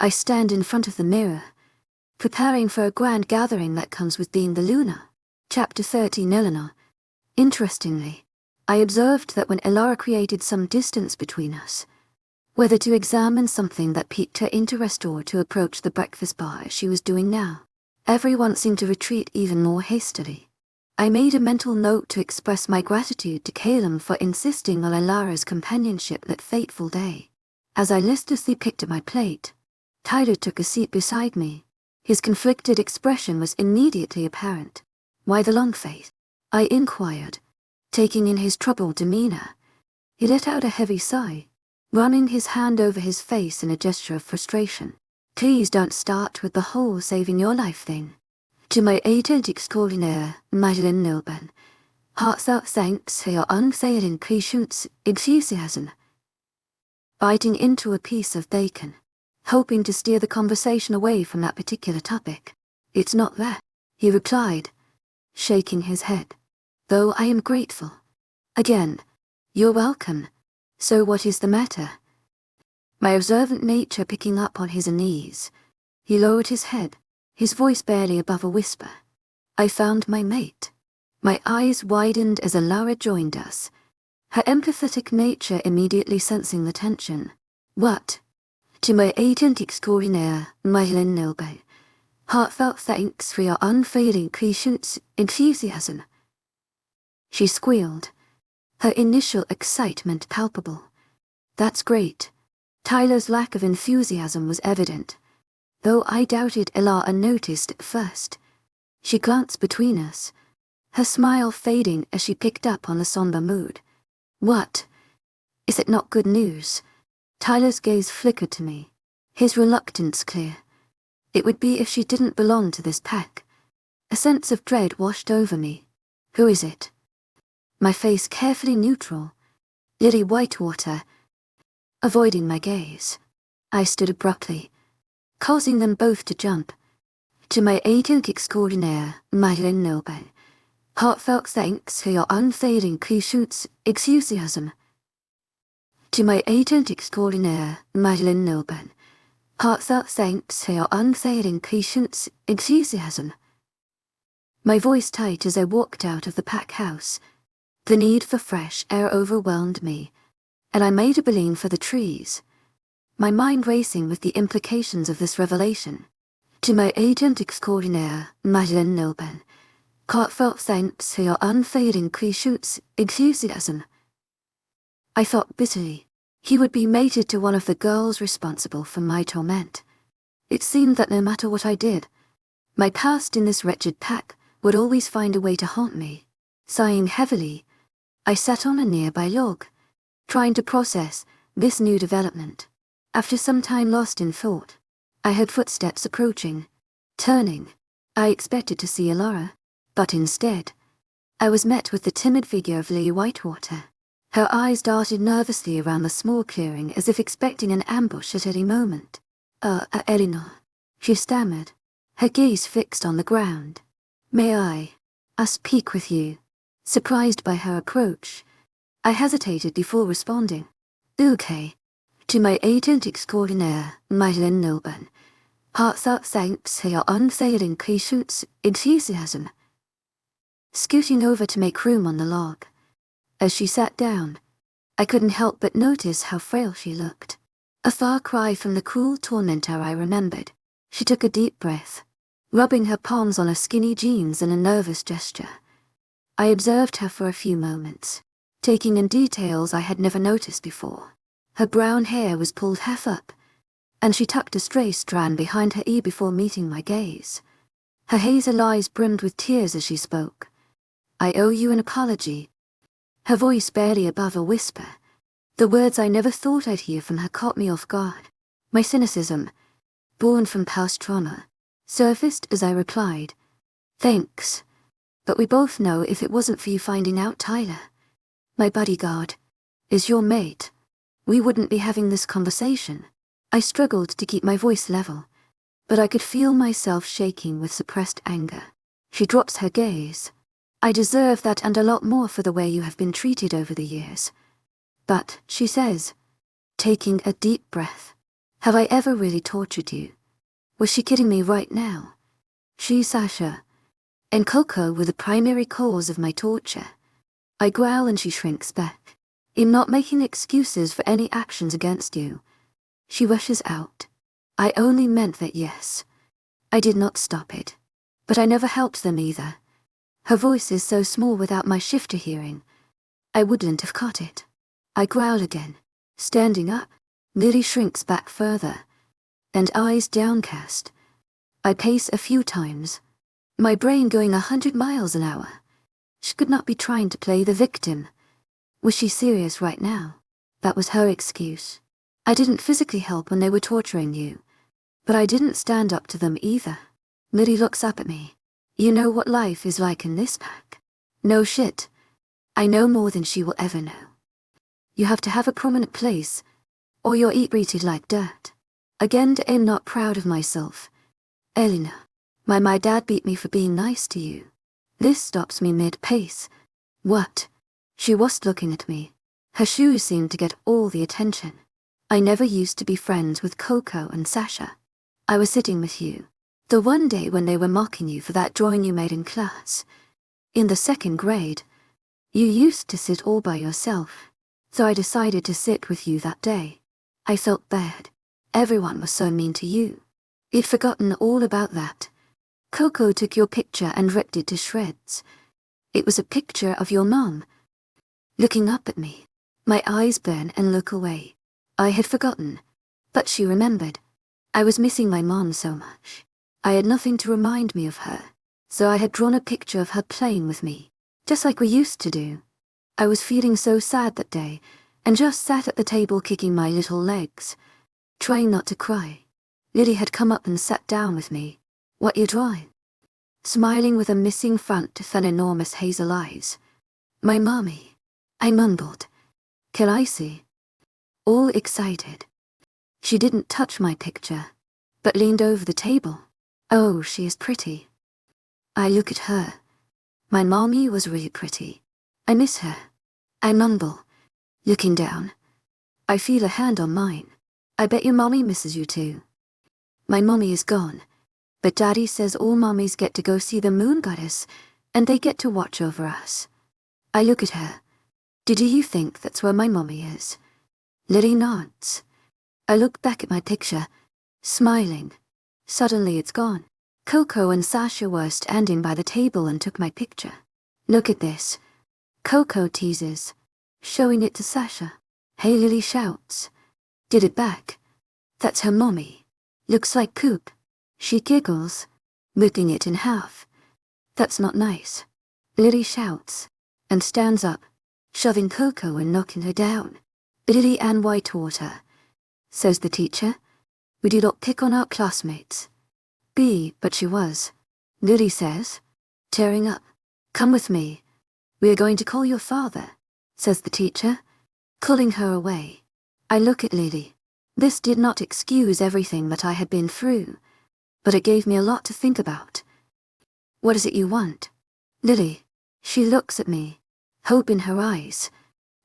I stand in front of the mirror, preparing for a grand gathering that comes with being the Luna. Chapter 13. Eleanor. Interestingly, I observed that when Elara created some distance between us, whether to examine something that piqued her interest or to approach the breakfast bar as she was doing now, everyone seemed to retreat even more hastily. I made a mental note to express my gratitude to Calum for insisting on Elara's companionship that fateful day. As I listlessly picked at my plate, Tyler took a seat beside me. His conflicted expression was immediately apparent. "Why the long face?" I inquired, taking in his troubled demeanor. He let out a heavy sigh, running his hand over his face in a gesture of frustration. "Please don't start with the whole saving your life thing. To my agent extraordinaire, Madeleine Nilben, heartfelt thanks for your unfailing patience, enthusiasm." Biting into a piece of bacon, hoping to steer the conversation away from that particular topic. "It's not that," he replied, shaking his head. "Though I am grateful." "Again, you're welcome. So what is the matter?" My observant nature picking up on his unease, he lowered his head, his voice barely above a whisper. "I found my mate." My eyes widened as Elara joined us, her empathetic nature immediately sensing the tension. "What?" "To my agent extraordinaire, Madeleine Nilben, heartfelt thanks for your unfailing patience, enthusiasm." She squealed, her initial excitement palpable. "That's great." Tyler's lack of enthusiasm was evident, though I doubted Elara noticed at first. She glanced between us, her smile fading as she picked up on the somber mood. "What? Is it not good news?" Tyler's gaze flickered to me, his reluctance clear. It would be if she didn't belong to this pack. A sense of dread washed over me. "Who is it?" My face carefully neutral. "Lily Whitewater." Avoiding my gaze, I stood abruptly, causing them both to jump. "To my agent extraordinaire, Madeleine Nilben, heartfelt thanks for your unfailing patience, enthusiasm." "To my agent extraordinaire, Madeleine Nilben, heartfelt thanks for your unfailing patience, enthusiasm." My voice tight as I walked out of the pack house. The need for fresh air overwhelmed me, and I made a beeline for the trees, my mind racing with the implications of this revelation. "To my agent extraordinaire, Madeleine Nilben, heartfelt thanks for your unfailing patience, enthusiasm." I thought bitterly, he would be mated to one of the girls responsible for my torment. It seemed that no matter what I did, my past in this wretched pack would always find a way to haunt me. Sighing heavily, I sat on a nearby log, trying to process this new development. After some time lost in thought, I heard footsteps approaching. Turning, I expected to see Elara, but instead, I was met with the timid figure of Lily Whitewater. Her eyes darted nervously around the small clearing as if expecting an ambush at any moment. Eleanor," she stammered, her gaze fixed on the ground. "May I speak with you?" Surprised by her approach, I hesitated before responding. "Okay." "To my agent extraordinaire, Madeleine Nilben, heartfelt thanks for your unfailing patience, enthusiasm." Scooting over to make room on the log, as she sat down, I couldn't help but notice how frail she looked. A far cry from the cruel tormentor I remembered. She took a deep breath, rubbing her palms on her skinny jeans in a nervous gesture. I observed her for a few moments, taking in details I had never noticed before. Her brown hair was pulled half up, and she tucked a stray strand behind her ear before meeting my gaze. Her hazel eyes brimmed with tears as she spoke. "I owe you an apology." Her voice barely above a whisper. The words I never thought I'd hear from her caught me off guard. My cynicism, born from past trauma, surfaced as I replied, "Thanks, but we both know if it wasn't for you finding out Tyler, my bodyguard, is your mate, we wouldn't be having this conversation." I struggled to keep my voice level, but I could feel myself shaking with suppressed anger. She drops her gaze. "I deserve that and a lot more for the way you have been treated over the years. But," she says, taking a deep breath, Have I ever really tortured you? Was she kidding me right now? She, Sasha, and Coco were the primary cause of my torture. I growl and she shrinks back. I'm not making excuses for any actions against you. She rushes out. I only meant that, yes. I did not stop it. But I never helped them either. Her voice is so small without my shifter hearing. I wouldn't have caught it. I growl again. Standing up, Lily shrinks back further, and eyes downcast. I pace a few times, my brain going 100 miles an hour. She could not be trying to play the victim. Was she serious right now? That was her excuse. I didn't physically help when they were torturing you, but I didn't stand up to them either. Lily looks up at me. You know what life is like in this pack? No shit. I know more than she will ever know. You have to have a prominent place, or you're treated like dirt. Again, I'm not proud of myself. Elena, my dad beat me for being nice to you. This stops me mid-pace. What? She was looking at me. Her shoes seemed to get all the attention. I never used to be friends with Coco and Sasha. I was sitting with you. The one day when they were mocking you for that drawing you made in class. In the 2nd grade. You used to sit all by yourself. So I decided to sit with you that day. I felt bad. Everyone was so mean to you. You'd forgotten all about that. Coco took your picture and ripped it to shreds. It was a picture of your mom. Looking up at me. My eyes burn and look away. I had forgotten. But she remembered. I was missing my mom so much. I had nothing to remind me of her. So I had drawn a picture of her playing with me. Just like we used to do. I was feeling so sad that day, and just sat at the table kicking my little legs, trying not to cry. Lily had come up and sat down with me. What you drawing? Smiling with a missing front to her enormous hazel eyes. My mommy. I mumbled. Can I see? All excited. She didn't touch my picture, but leaned over the table. Oh, she is pretty. I look at her. My mommy was really pretty. I miss her. I mumble, looking down. I feel a hand on mine. I bet your mommy misses you too. My mommy is gone, but Daddy says all mommies get to go see the moon goddess, and they get to watch over us. I look at her. Do you think that's where my mommy is? Lily nods. I look back at my picture, smiling. Suddenly it's gone. Coco and Sasha were standing by the table and took my picture. Look at this. Coco teases, showing it to Sasha. Hey, Lily shouts. Did it back. That's her mommy. Looks like poop. She giggles, ripping it in half. That's not nice. Lily shouts, and stands up, shoving Coco and knocking her down. Lily and Whitewater, says the teacher. We do not pick on our classmates. But she was. Lily says, tearing up. Come with me. We are going to call your father, says the teacher, pulling her away. I look at Lily. This did not excuse everything that I had been through, but it gave me a lot to think about. What is it you want? Lily. She looks at me, hope in her eyes.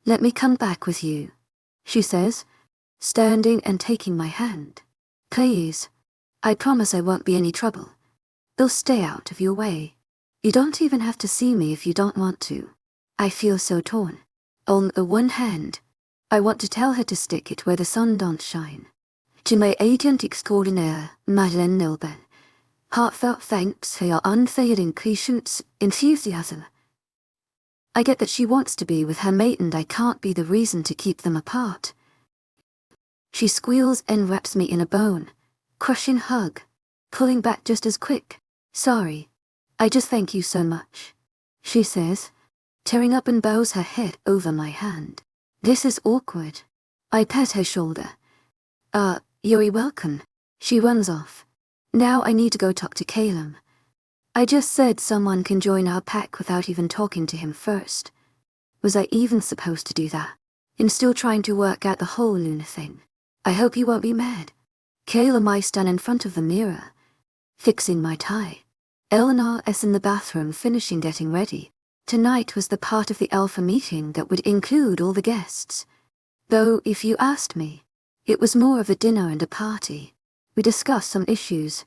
Let me come back with you, she says, standing and taking my hand. Please. I promise I won't be any trouble. They'll stay out of your way. You don't even have to see me if you don't want to. I feel so torn. On the one hand, I want to tell her to stick it where the sun don't shine. To my agent extraordinaire, Madeleine Nilben, heartfelt thanks for your unfailing patience, enthusiasm. I get that she wants to be with her mate and I can't be the reason to keep them apart. She squeals and wraps me in a bone, crushing hug, pulling back just as quick. Sorry. I just thank you so much, she says, tearing up and bows her head over my hand. This is awkward. I pat her shoulder. You're welcome. She runs off. Now I need to go talk to Calum. I just said someone can join our pack without even talking to him first. Was I even supposed to do that? I'm still trying to work out the whole Luna thing. I hope you won't be mad. Calum, I stand in front of the mirror, fixing my tie. Eleanor is in the bathroom finishing getting ready. Tonight was the part of the alpha meeting that would include all the guests. Though, if you asked me, It was more of a dinner and a party. We discussed some issues,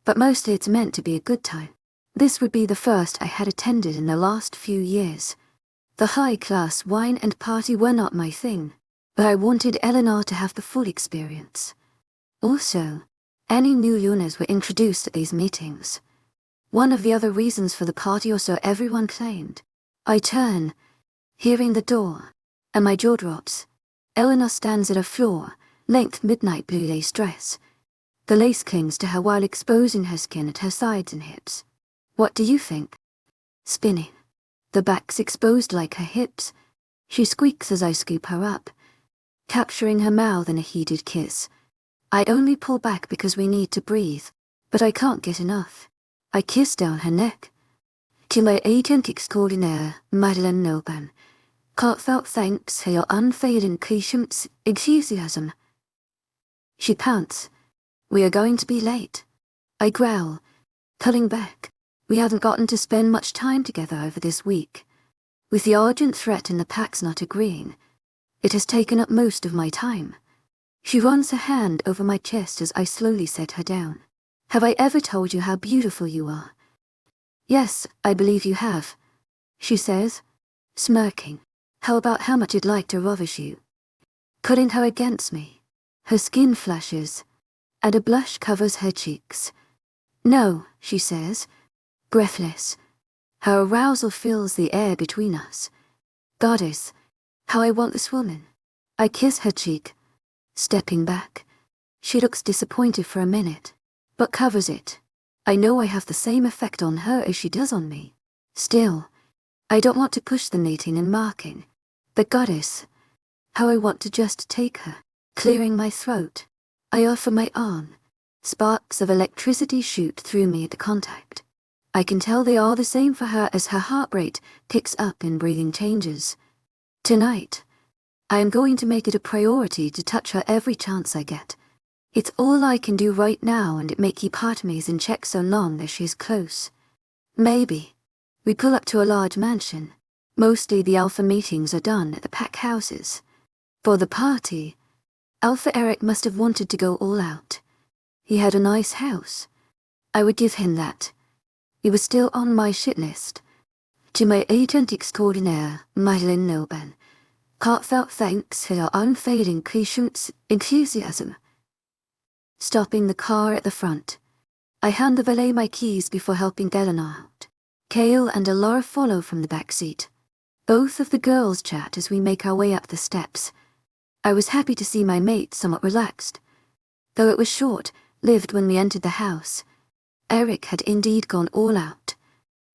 but mostly it's meant to be a good time. This would be the first I had attended in the last few years. The high-class wine and party were not my thing, but I wanted Eleanor to have the full experience. Also, any new Lunas were introduced at these meetings. One of the other reasons for the party, or so everyone claimed. I turn, hearing the door, and my jaw drops. Eleanor stands at a floor-length midnight blue lace dress. The lace clings to her while exposing her skin at her sides and hips. What do you think? Spinning. The back's exposed like her hips. She squeaks as I scoop her up, capturing her mouth in a heated kiss. I only pull back because we need to breathe, but I can't get enough. I kiss down her neck. To my agent extraordinaire, Madeleine Noban, heartfelt thanks for your unfailing patience, enthusiasm. She pounces. We are going to be late. I growl, pulling back. We haven't gotten to spend much time together over this week. With the Argent threat and the Pax not agreeing, it has taken up most of my time. She runs her hand over my chest as I slowly set her down. Have I ever told you how beautiful you are? Yes, I believe you have, she says, smirking. How about how much you'd like to ravish you? Putting her against me. Her skin flushes, and a blush covers her cheeks. No, she says, breathless. Her arousal fills the air between us. Goddess, how I want this woman. I kiss her cheek, stepping back. She looks disappointed for a minute, but covers it. I know I have the same effect on her as she does on me. Still, I don't want to push the mating and marking. But goddess, how I want to just take her. Clearing my throat, I offer my arm. Sparks of electricity shoot through me at the contact. I can tell they are the same for her as her heart rate picks up and breathing changes. Tonight, I am going to make it a priority to touch her every chance I get. It's all I can do right now, and it may keep part of me in check so long as she's close. Maybe. We pull up to a large mansion. Mostly the Alpha meetings are done at the pack houses. For the party, Alpha Eric must have wanted to go all out. He had a nice house. I would give him that. He was still on my shit list. To my agent extraordinaire, Madeleine Noban, heartfelt thanks for your unfailing patience, enthusiasm. Stopping the car at the front, I hand the valet my keys before helping Eleanor out. Kale and Alora follow from the back seat. Both of the girls chat as we make our way up the steps. I was happy to see my mate somewhat relaxed. Though it was short-lived when we entered the house, Eric had indeed gone all out.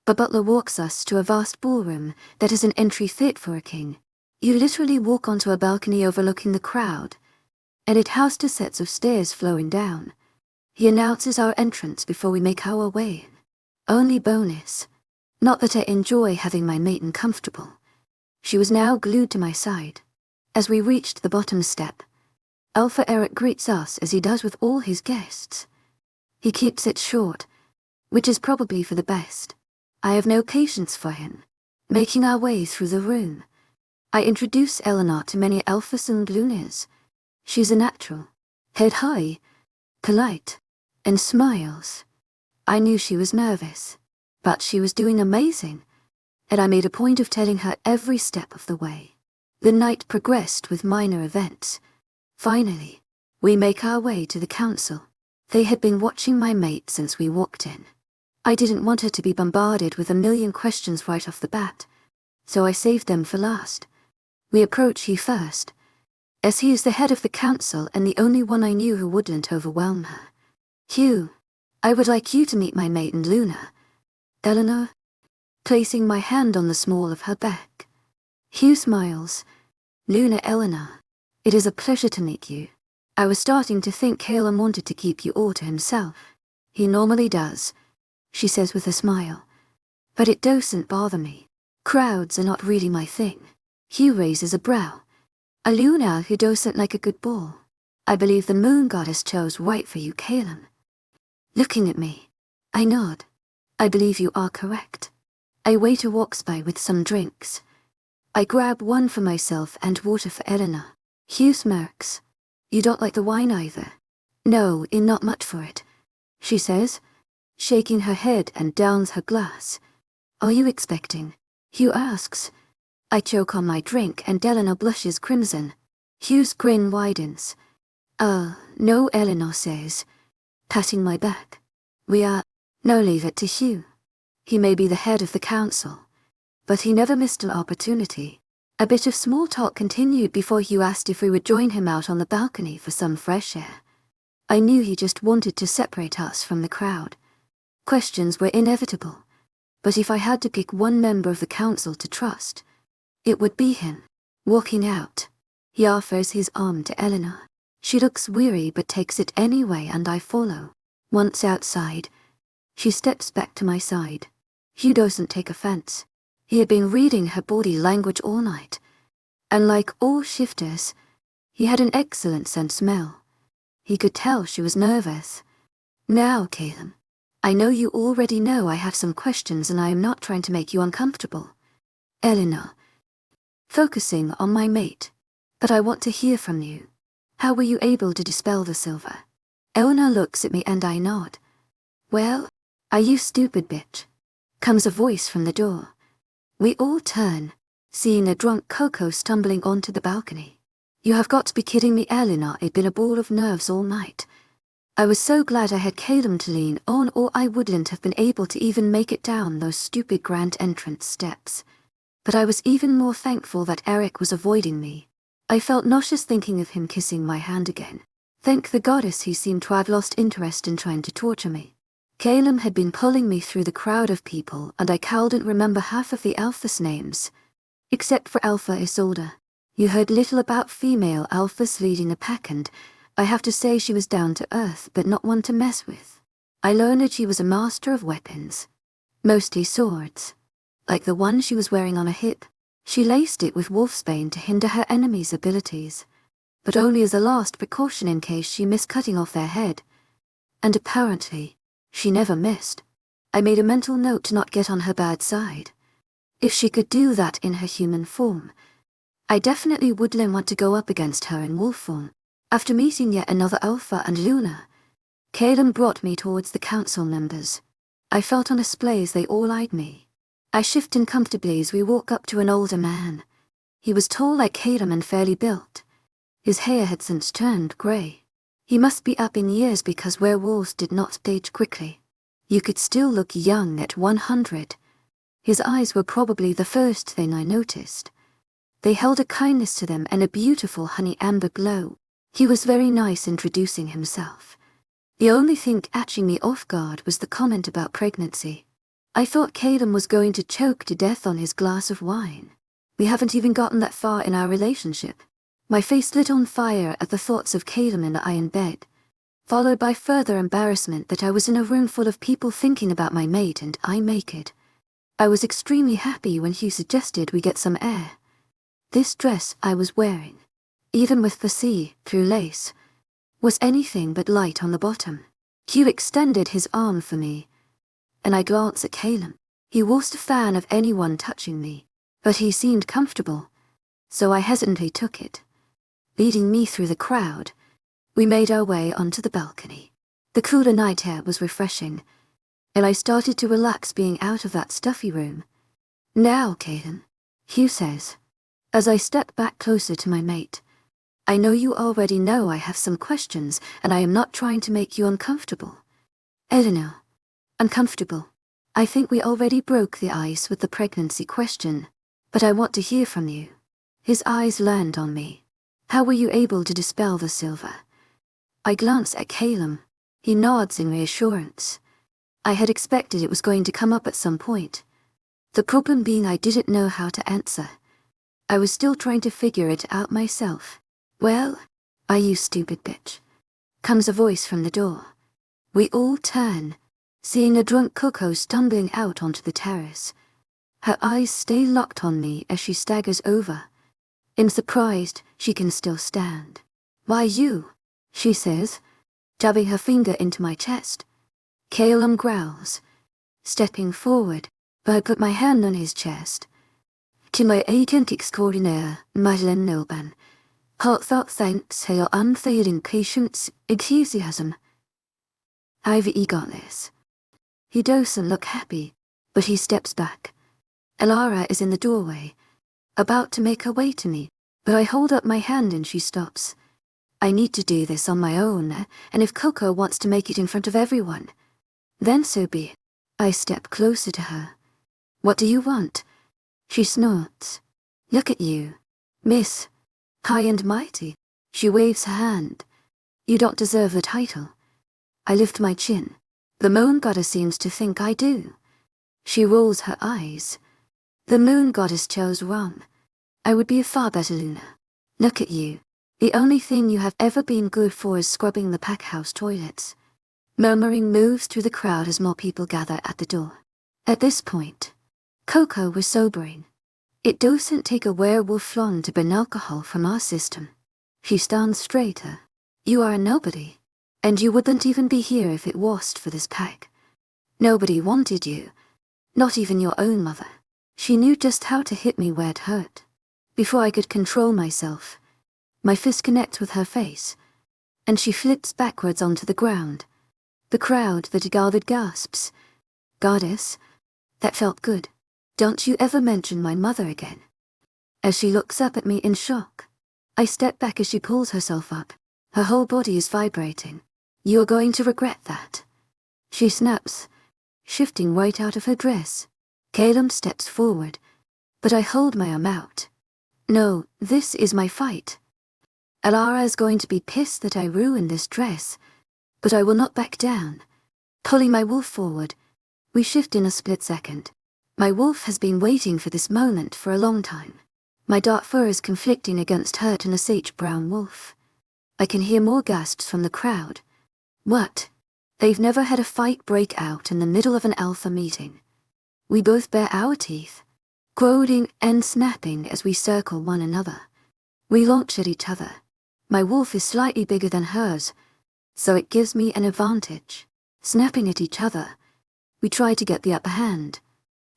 The butler walks us to a vast ballroom that is an entry fit for a king. You literally walk onto a balcony overlooking the crowd, and it has two sets of stairs flowing down. He announces our entrance before we make our way in. Only bonus. Not that I enjoy having my mate uncomfortable. She was now glued to my side. As we reached the bottom step, Alpha Eric greets us as he does with all his guests. He keeps it short, which is probably for the best. I have no patience for him. Making our way through the room, I introduce Eleanor to many Alphas and Lunas. She's a natural, head high, polite, and smiles. I knew she was nervous, but she was doing amazing, and I made a point of telling her every step of the way. The night progressed with minor events. Finally, we make our way to the council. They had been watching my mate since we walked in. I didn't want her to be bombarded with a million questions right off the bat, so I saved them for last. We approach Hugh first, as he is the head of the council and the only one I knew who wouldn't overwhelm her. Hugh, I would like you to meet my mate and Luna. Eleanor, placing my hand on the small of her back. Hugh smiles. Luna Eleanor, it is a pleasure to meet you. I was starting to think Calum wanted to keep you all to himself. He normally does, she says with a smile. But it doesn't bother me. Crowds are not really my thing. Hugh raises a brow. A Luna who doesn't like a good ball. I believe the moon goddess chose right for you, Calum. Looking at me, I nod. I believe you are correct. A waiter walks by with some drinks. I grab one for myself and water for Eleanor. Hugh smirks. You don't like the wine either? No, not much for it, she says, shaking her head and downs her glass. Are you expecting? Hugh asks. I choke on my drink and Eleanor blushes crimson. Hugh's grin widens. No, Eleanor says, patting my back. We are. No, leave it to Hugh. He may be the head of the council, but he never missed an opportunity. A bit of small talk continued before Hugh asked if we would join him out on the balcony for some fresh air. I knew he just wanted to separate us from the crowd. Questions were inevitable, but if I had to pick one member of the council to trust, it would be him. Walking out, he offers his arm to Eleanor. She looks weary but takes it anyway and I follow. Once outside, she steps back to my side. Hugh doesn't take offense. He had been reading her body language all night, and like all shifters, he had an excellent sense of smell. He could tell she was nervous. Now, Caleb, I know you already know I have some questions and I am not trying to make you uncomfortable. Eleanor, focusing on my mate, but I want to hear from you. How were you able to dispel the silver? Eleanor looks at me and I nod. Well, are you stupid bitch? Comes a voice from the door. We all turn, seeing a drunk Coco stumbling onto the balcony. You have got to be kidding me, Eleanor. It'd been a ball of nerves all night. I was so glad I had Caleb to lean on or I wouldn't have been able to even make it down those stupid grand entrance steps. But I was even more thankful that Eric was avoiding me. I felt nauseous thinking of him kissing my hand again. Thank the goddess he seemed to have lost interest in trying to torture me. Caleb had been pulling me through the crowd of people and I couldn't remember half of the alphas' names. Except for Alpha Isolde. You heard little about female alphas leading a pack and I have to say she was down to earth but not one to mess with. I learned that she was a master of weapons. Mostly swords. Like the one she was wearing on her hip. She laced it with wolfsbane to hinder her enemies' abilities. But only as a last precaution in case she missed cutting off their head. And apparently, she never missed. I made a mental note to not get on her bad side. If she could do that in her human form, I definitely wouldn't want to go up against her in wolf form. After meeting yet another Alpha and Luna, Caleb brought me towards the council members. I felt on a splay as they all eyed me. I shifted comfortably as we walk up to an older man. He was tall like Caleb and fairly built. His hair had since turned grey. He must be up in years because werewolves did not age quickly. You could still look young at 100. His eyes were probably the first thing I noticed. They held a kindness to them and a beautiful honey amber glow. He was very nice introducing himself. The only thing catching me off guard was the comment about pregnancy. I thought Caleb was going to choke to death on his glass of wine. We haven't even gotten that far in our relationship. My face lit on fire at the thoughts of Caleb and I in bed, followed by further embarrassment that I was in a room full of people thinking about my mate and I naked. I was extremely happy when Hugh suggested we get some air. This dress I was wearing, even with the see-through lace, was anything but light on the bottom. Hugh extended his arm for me, and I glanced at Caleb. He wasn't a fan of anyone touching me, but he seemed comfortable, so I hesitantly took it. Leading me through the crowd, we made our way onto the balcony. The cooler night air was refreshing, and I started to relax being out of that stuffy room. Now, Caleb, Hugh says, as I step back closer to my mate, I know you already know I have some questions and I am not trying to make you uncomfortable. Eleanor, uncomfortable. I think we already broke the ice with the pregnancy question, but I want to hear from you. His eyes land on me. How were you able to dispel the silver? I glance at Caleb. He nods in reassurance. I had expected it was going to come up at some point. The problem being I didn't know how to answer. I was still trying to figure it out myself. Well, are you stupid bitch? Comes a voice from the door. We all turn, seeing a drunk Coco stumbling out onto the terrace. Her eyes stay locked on me as she staggers over. In surprised, she can still stand. Why you? She says, jabbing her finger into my chest. Caleb growls. Stepping forward, but I put my hand on his chest. To my agent extraordinaire, Madeleine Nilban, Heartfelt thanks for your unfailing patience, enthusiasm. Ivy got this. He doesn't look happy, but he steps back. Elara is in the doorway, about to make her way to me, but I hold up my hand and she stops. I need to do this on my own, and if Coco wants to make it in front of everyone, then so be it. I step closer to her. What do you want? She snorts. Look at you, Miss High and Mighty. She waves her hand. You don't deserve the title. I lift my chin. The moon goddess seems to think I do. She rolls her eyes. The moon goddess chose wrong. I would be a far better Luna. Look at you. The only thing you have ever been good for is scrubbing the pack house toilets. Murmuring moves through the crowd as more people gather at the door. At this point, Coco was sobering. It doesn't take a werewolf flan to burn alcohol from our system. She stands straighter. You are a nobody, and you wouldn't even be here if it wasn't for this pack. Nobody wanted you, not even your own mother. She knew just how to hit me where it hurt. Before I could control myself, my fist connects with her face, and she flips backwards onto the ground. The crowd that gathered gasps. Goddess, that felt good. Don't you ever mention my mother again. As she looks up at me in shock, I step back as she pulls herself up. Her whole body is vibrating. You're going to regret that. She snaps, shifting right out of her dress. Caleb steps forward, but I hold my arm out. No, this is my fight. Elara is going to be pissed that I ruined this dress, but I will not back down. Pulling my wolf forward, we shift in a split second. My wolf has been waiting for this moment for a long time. My dark fur is conflicting against hurt and a sage-brown wolf. I can hear more gasps from the crowd. What? They've never had a fight break out in the middle of an alpha meeting. We both bare our teeth, growling and snapping as we circle one another. We launch at each other. My wolf is slightly bigger than hers, so it gives me an advantage. Snapping at each other, we try to get the upper hand.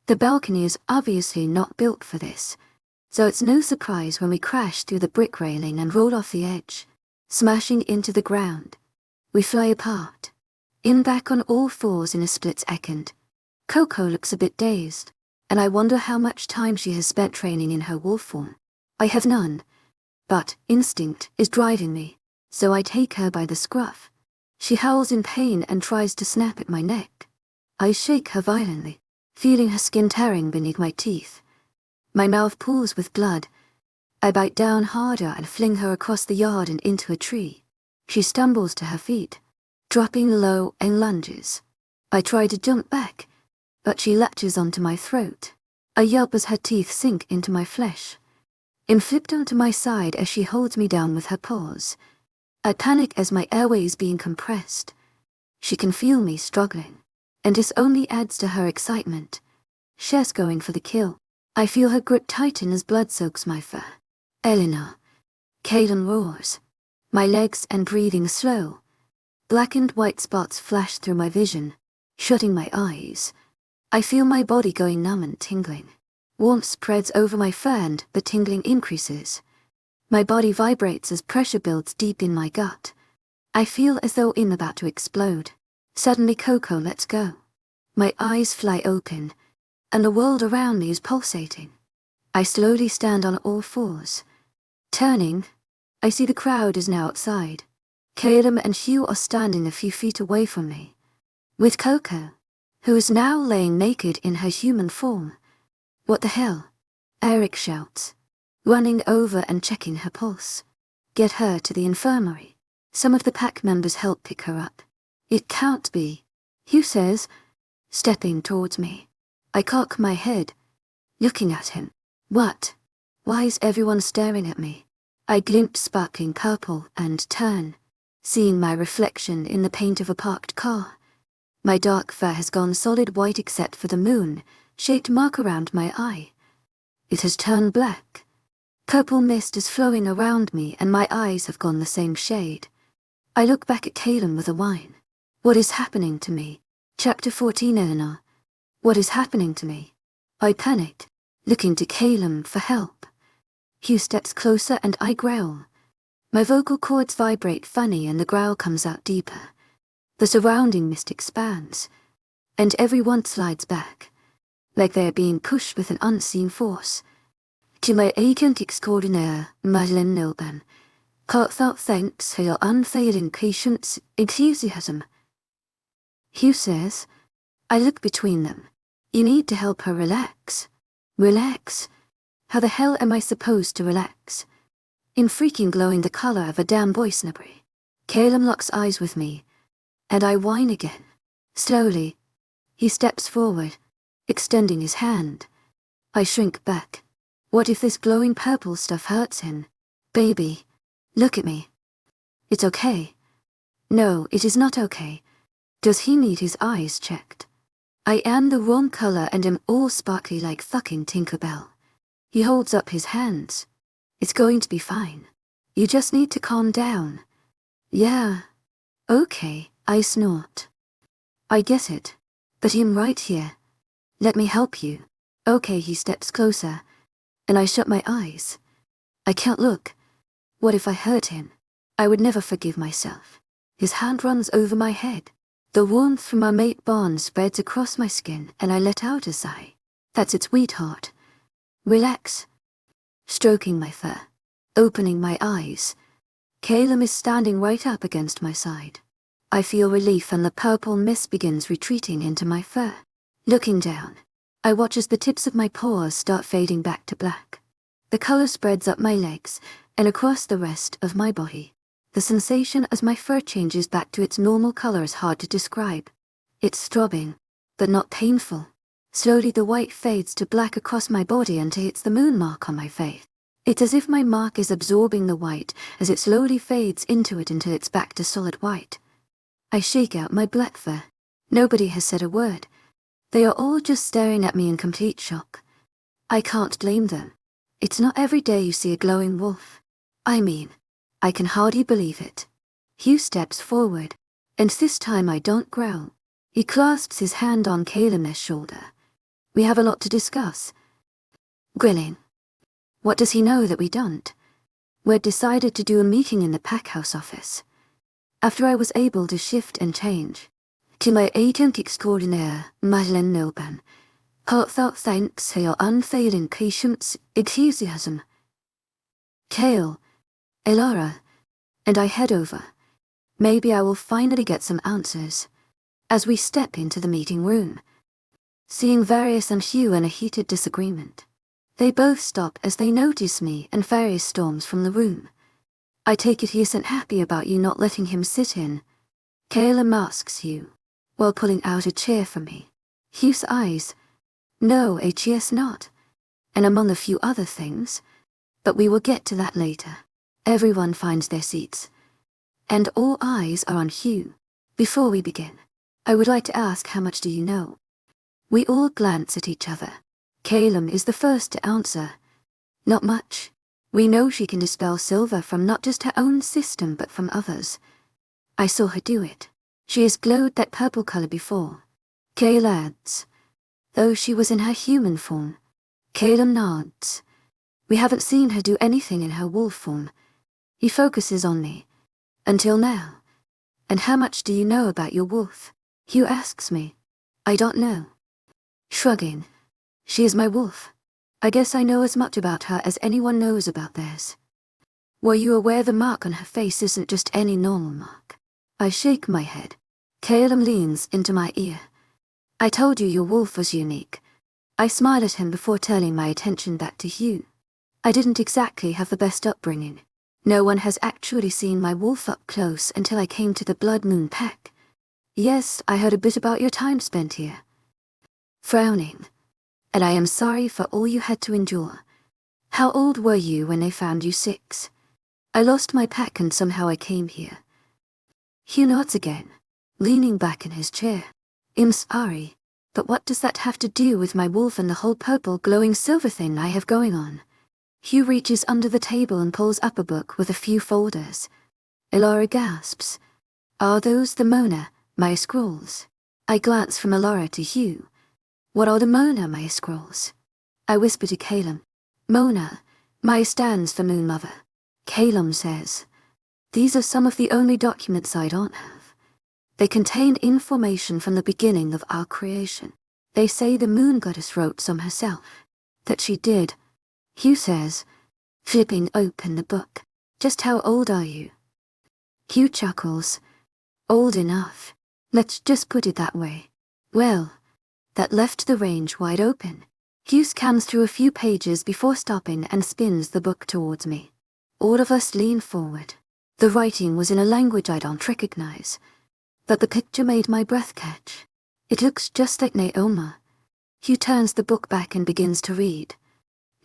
The balcony is obviously not built for this, so it's no surprise when we crash through the brick railing and roll off the edge, smashing into the ground. We fly apart, in back on all fours in a split second. Coco looks a bit dazed, and I wonder how much time she has spent training in her wolf form. I have none, but instinct is driving me, so I take her by the scruff. She howls in pain and tries to snap at my neck. I shake her violently, feeling her skin tearing beneath my teeth. My mouth pools with blood. I bite down harder and fling her across the yard and into a tree. She stumbles to her feet, dropping low and lunges. I try to jump back, but she latches onto my throat. I yelp as her teeth sink into my flesh. I'm flipped onto my side as she holds me down with her paws. I panic as my airways being compressed. She can feel me struggling, and this only adds to her excitement. She's going for the kill. I feel her grip tighten as blood soaks my fur. Eleanor. Caden roars. My legs and breathing slow. Black and white spots flash through my vision, shutting my eyes. I feel my body going numb and tingling. Warmth spreads over my fur and the tingling increases. My body vibrates as pressure builds deep in my gut. I feel as though I'm about to explode. Suddenly Coco lets go. My eyes fly open, and the world around me is pulsating. I slowly stand on all fours. Turning, I see the crowd is now outside. Caleb and Hugh are standing a few feet away from me, with Coco, who is now laying naked in her human form. What the hell? Eric shouts, running over and checking her pulse. Get her to the infirmary. Some of the pack members help pick her up. It can't be, Hugh says, stepping towards me. I cock my head, looking at him. What? Why is everyone staring at me? I glimpse sparkling purple and turn, seeing my reflection in the paint of a parked car. My dark fur has gone solid white except for the moon-shaped mark around my eye. It has turned black. Purple mist is flowing around me and my eyes have gone the same shade. I look back at Caleb with a whine. What is happening to me? Chapter 14, Eleanor. What is happening to me? I panicked, looking to Caleb for help. Hugh steps closer and I growl. My vocal cords vibrate funny and the growl comes out deeper. The surrounding mist expands, and everyone slides back, like they are being pushed with an unseen force. "T'y'm agent extraordinaire, Madeleine Nilban. Heartfelt thanks for your unfailing patience, enthusiasm." Hugh says. I look between them. You need to help her relax. Relax? How the hell am I supposed to relax? In freaking glowing the color of a damn boy snubbery. Calum locks eyes with me, and I whine again. Slowly, he steps forward, extending his hand. I shrink back. What if this glowing purple stuff hurts him? Baby, look at me. It's okay. No, it is not okay. Does he need his eyes checked? I am the wrong color and am all sparkly like fucking Tinkerbell. He holds up his hands. It's going to be fine. You just need to calm down. Yeah. Okay, I snort. I get it. But I'm right here. Let me help you. Okay, he steps closer, and I shut my eyes. I can't look. What if I hurt him? I would never forgive myself. His hand runs over my head. The warmth from our mate bond spreads across my skin, and I let out a sigh. That's it, sweetheart. Relax. Stroking my fur, opening my eyes. Calum is standing right up against my side. I feel relief and the purple mist begins retreating into my fur. Looking down, I watch as the tips of my paws start fading back to black. The color spreads up my legs and across the rest of my body. The sensation as my fur changes back to its normal color is hard to describe. It's throbbing, but not painful. Slowly the white fades to black across my body until it's the moon mark on my face. It's as if my mark is absorbing the white as it slowly fades into it until it's back to solid white. I shake out my black fur. Nobody has said a word. They are all just staring at me in complete shock. I can't blame them. It's not every day you see a glowing wolf. I mean, I can hardly believe it. Hugh steps forward, and this time I don't growl. He clasps his hand on Calum's shoulder. We have a lot to discuss. Grilling. What does he know that we don't? We'd decided to do a meeting in the packhouse office. After I was able to shift and change. "T'y'm agent extraordinaire, Madeleine Nilban. Heartfelt thanks for your unfailing patience, enthusiasm." Kale, Elara, and I head over. Maybe I will finally get some answers. As we step into the meeting room, seeing Various and Hugh in a heated disagreement. They both stop as they notice me and Various storms from the room. I take it he isn't happy about you not letting him sit in. Kayla masks Hugh, while pulling out a chair for me. Hugh's eyes. No, HES not. And among a few other things. But we will get to that later. Everyone finds their seats. And all eyes are on Hugh. Before we begin, I would like to ask, how much do you know? We all glance at each other. Calum is the first to answer. Not much. We know she can dispel silver from not just her own system but from others. I saw her do it. She has glowed that purple color before. Kayla adds. Though she was in her human form. Calum nods. We haven't seen her do anything in her wolf form. He focuses on me. Until now. And how much do you know about your wolf? Hugh asks me. I don't know. Shrugging. She is my wolf. I guess I know as much about her as anyone knows about theirs. Were you aware the mark on her face isn't just any normal mark? I shake my head. Calum leans into my ear. I told you your wolf was unique. I smile at him before turning my attention back to Hugh. I didn't exactly have the best upbringing. No one has actually seen my wolf up close until I came to the Blood Moon Pack. Yes, I heard a bit about your time spent here. Frowning. And I am sorry for all you had to endure. How old were you when they found you? 6. I lost my pack and somehow I came here. Hugh nods again, leaning back in his chair. I'm sorry, but what does that have to do with my wolf and the whole purple glowing silver thing I have going on? Hugh reaches under the table and pulls up a book with a few folders. Elora gasps. Are those the Mona, my scrolls? I glance from Elora to Hugh. What are the Mona, my scrolls? I whisper to Calum. Mona, my stands for Moon Mother. Calum says. These are some of the only documents I don't have. They contain information from the beginning of our creation. They say the moon goddess wrote some herself. That she did. Hugh says, flipping open the book. Just how old are you? Hugh chuckles. Old enough. Let's just put it that way. Well, that left the range wide open. Hugh scans through a few pages before stopping and spins the book towards me. All of us lean forward. The writing was in a language I don't recognize, but the picture made my breath catch. It looks just like Naoma. Hugh turns the book back and begins to read.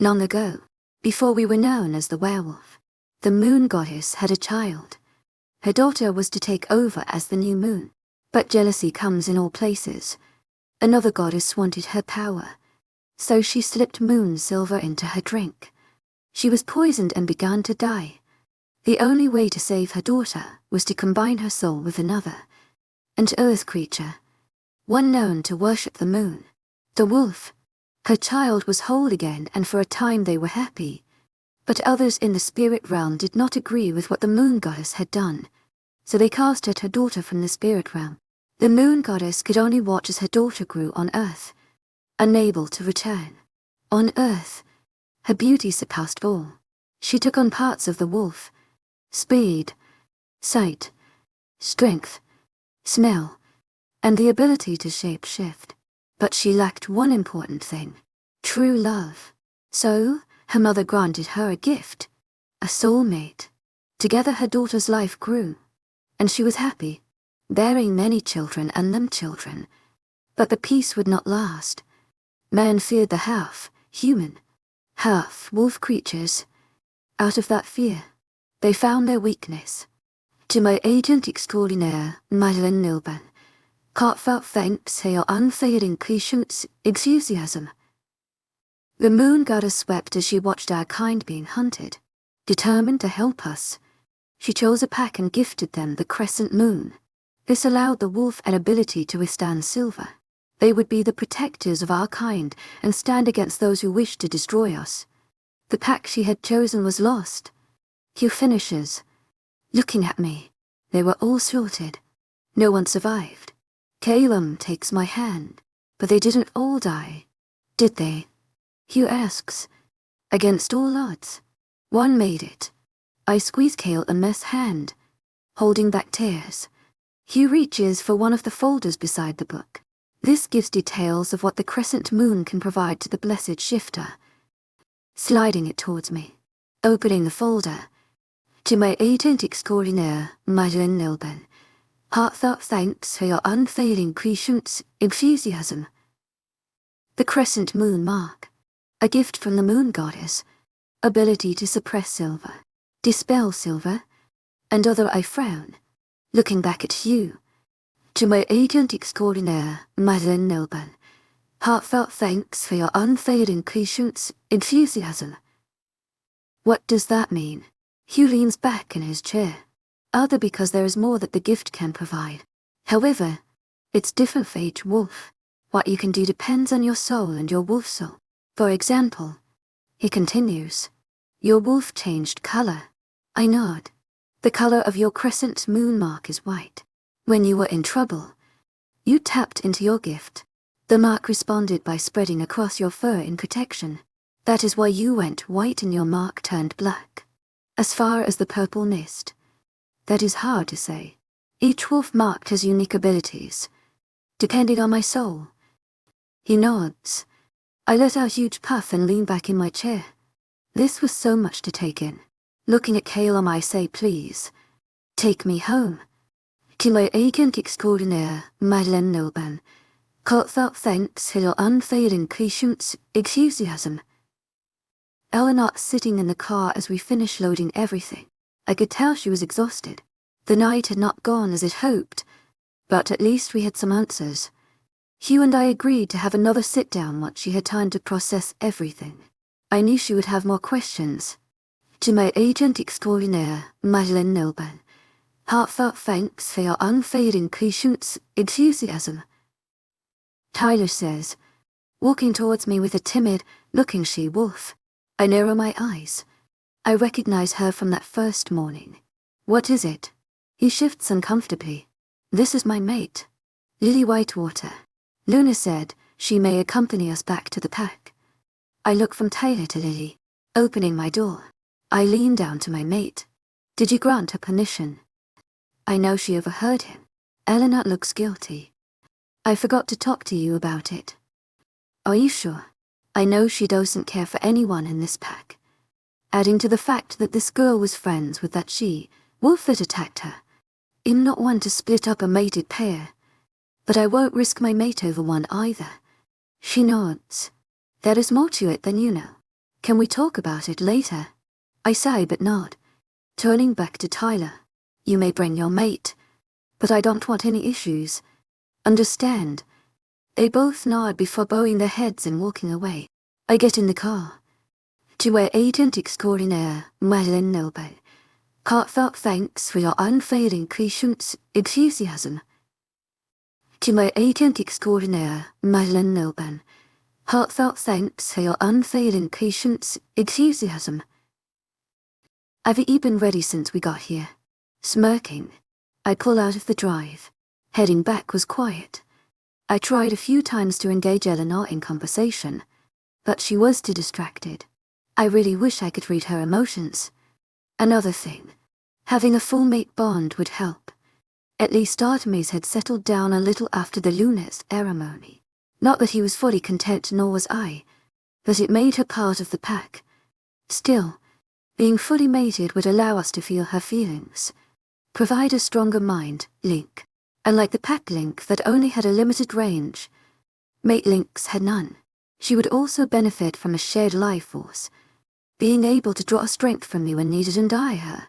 Long ago, before we were known as the werewolf, the moon goddess had a child. Her daughter was to take over as the new moon, but jealousy comes in all places. Another goddess wanted her power, so she slipped moon silver into her drink. She was poisoned and began to die. The only way to save her daughter was to combine her soul with another, an earth creature, one known to worship the moon, the wolf. Her child was whole again, and for a time they were happy. But others in the spirit realm did not agree with what the moon goddess had done, so they cast her daughter from the spirit realm. The moon goddess could only watch as her daughter grew on earth, unable to return. On earth, her beauty surpassed all. She took on parts of the wolf: speed, sight, strength, smell, and the ability to shape-shift. But she lacked one important thing: true love. So, her mother granted her a gift, a soulmate. Together her daughter's life grew, and she was happy, bearing many children and them children. But the peace would not last. Man feared the half-human, half-wolf creatures. Out of that fear, they found their weakness. To my agent extraordinaire, Madeline Nilban, heartfelt thanks for your unfailing patience, enthusiasm. The moon goddess wept as she watched our kind being hunted. Determined to help us, she chose a pack and gifted them the crescent moon. This allowed the wolf an ability to withstand silver. They would be the protectors of our kind and stand against those who wished to destroy us. The pack she had chosen was lost. Hugh finishes, looking at me. They were all slaughtered. No one survived. Calum takes my hand. But they didn't all die, did they? Hugh asks. Against all odds, one made it. I squeeze Calum's hand, holding back tears. Hugh reaches for one of the folders beside the book. This gives details of what the crescent moon can provide to the blessed shifter. Sliding it towards me, opening the folder. To my agent extraordinaire, Madeline Nilban, heartfelt thanks for your unfailing patience, enthusiasm. The crescent moon mark, a gift from the moon goddess, ability to suppress silver, dispel silver, and other. I frown, looking back at you. To my agent extraordinaire, Madeline Nilban, heartfelt thanks for your unfailing patience, enthusiasm. What does that mean? Hugh leans back in his chair. Other because there is more that the gift can provide. However, it's different for each wolf. What you can do depends on your soul and your wolf soul. For example, he continues, your wolf changed color. I nod. The color of your crescent moon mark is white. When you were in trouble, you tapped into your gift. The mark responded by spreading across your fur in protection. That is why you went white and your mark turned black. As far as the purple mist, that is hard to say. Each wolf marked has unique abilities, depending on my soul. He nods. I let out a huge puff and lean back in my chair. This was so much to take in. Looking at Calum, I say, please, take me home. To my agent extraordinaire, Madeline Nilban, heartfelt thanks for your unfailing patience, enthusiasm. Eleanor sitting in the car as we finished loading everything. I could tell she was exhausted. The night had not gone as it hoped, but at least we had some answers. Hugh and I agreed to have another sit-down once she had time to process everything. I knew she would have more questions. To my agent extraordinaire, Madeline Nilban, heartfelt thanks for your unfailing patience, enthusiasm. Tyler says, walking towards me with a timid, looking she-wolf. I narrow my eyes. I recognize her from that first morning. What is it? He shifts uncomfortably. This is my mate. Lily Whitewater. Luna said she may accompany us back to the pack. I look from Tyler to Lily, opening my door. I lean down to my mate. Did you grant her permission? I know she overheard him. Eleanor looks guilty. I forgot to talk to you about it. Are you sure? I know she doesn't care for anyone in this pack. Adding to the fact that this girl was friends with that wolf that attacked her. I'm not one to split up a mated pair. But I won't risk my mate over one either. She nods. There is more to it than you know. Can we talk about it later? I sigh but nod. Turning back to Tyler. You may bring your mate. But I don't want any issues. Understand? They both nod before bowing their heads and walking away. I get in the car. To our agent extraordinaire, Madeline Noble. Heartfelt thanks for your unfailing patience, enthusiasm. To my agent extraordinaire, Madeline Noble. Heartfelt thanks for your unfailing patience, enthusiasm. I've been ready since we got here. Smirking, I pull out of the drive. Heading back was quiet. I tried a few times to engage Eleanor in conversation, but she was too distracted. I really wish I could read her emotions. Another thing, having a full mate bond would help. At least Artemis had settled down a little after the lunar ceremony. Not that he was fully content, nor was I, but it made her part of the pack. Still, being fully mated would allow us to feel her feelings, provide a stronger mind link. Unlike the pack link that only had a limited range, mate links had none. She would also benefit from a shared life force, being able to draw strength from me when needed and die her.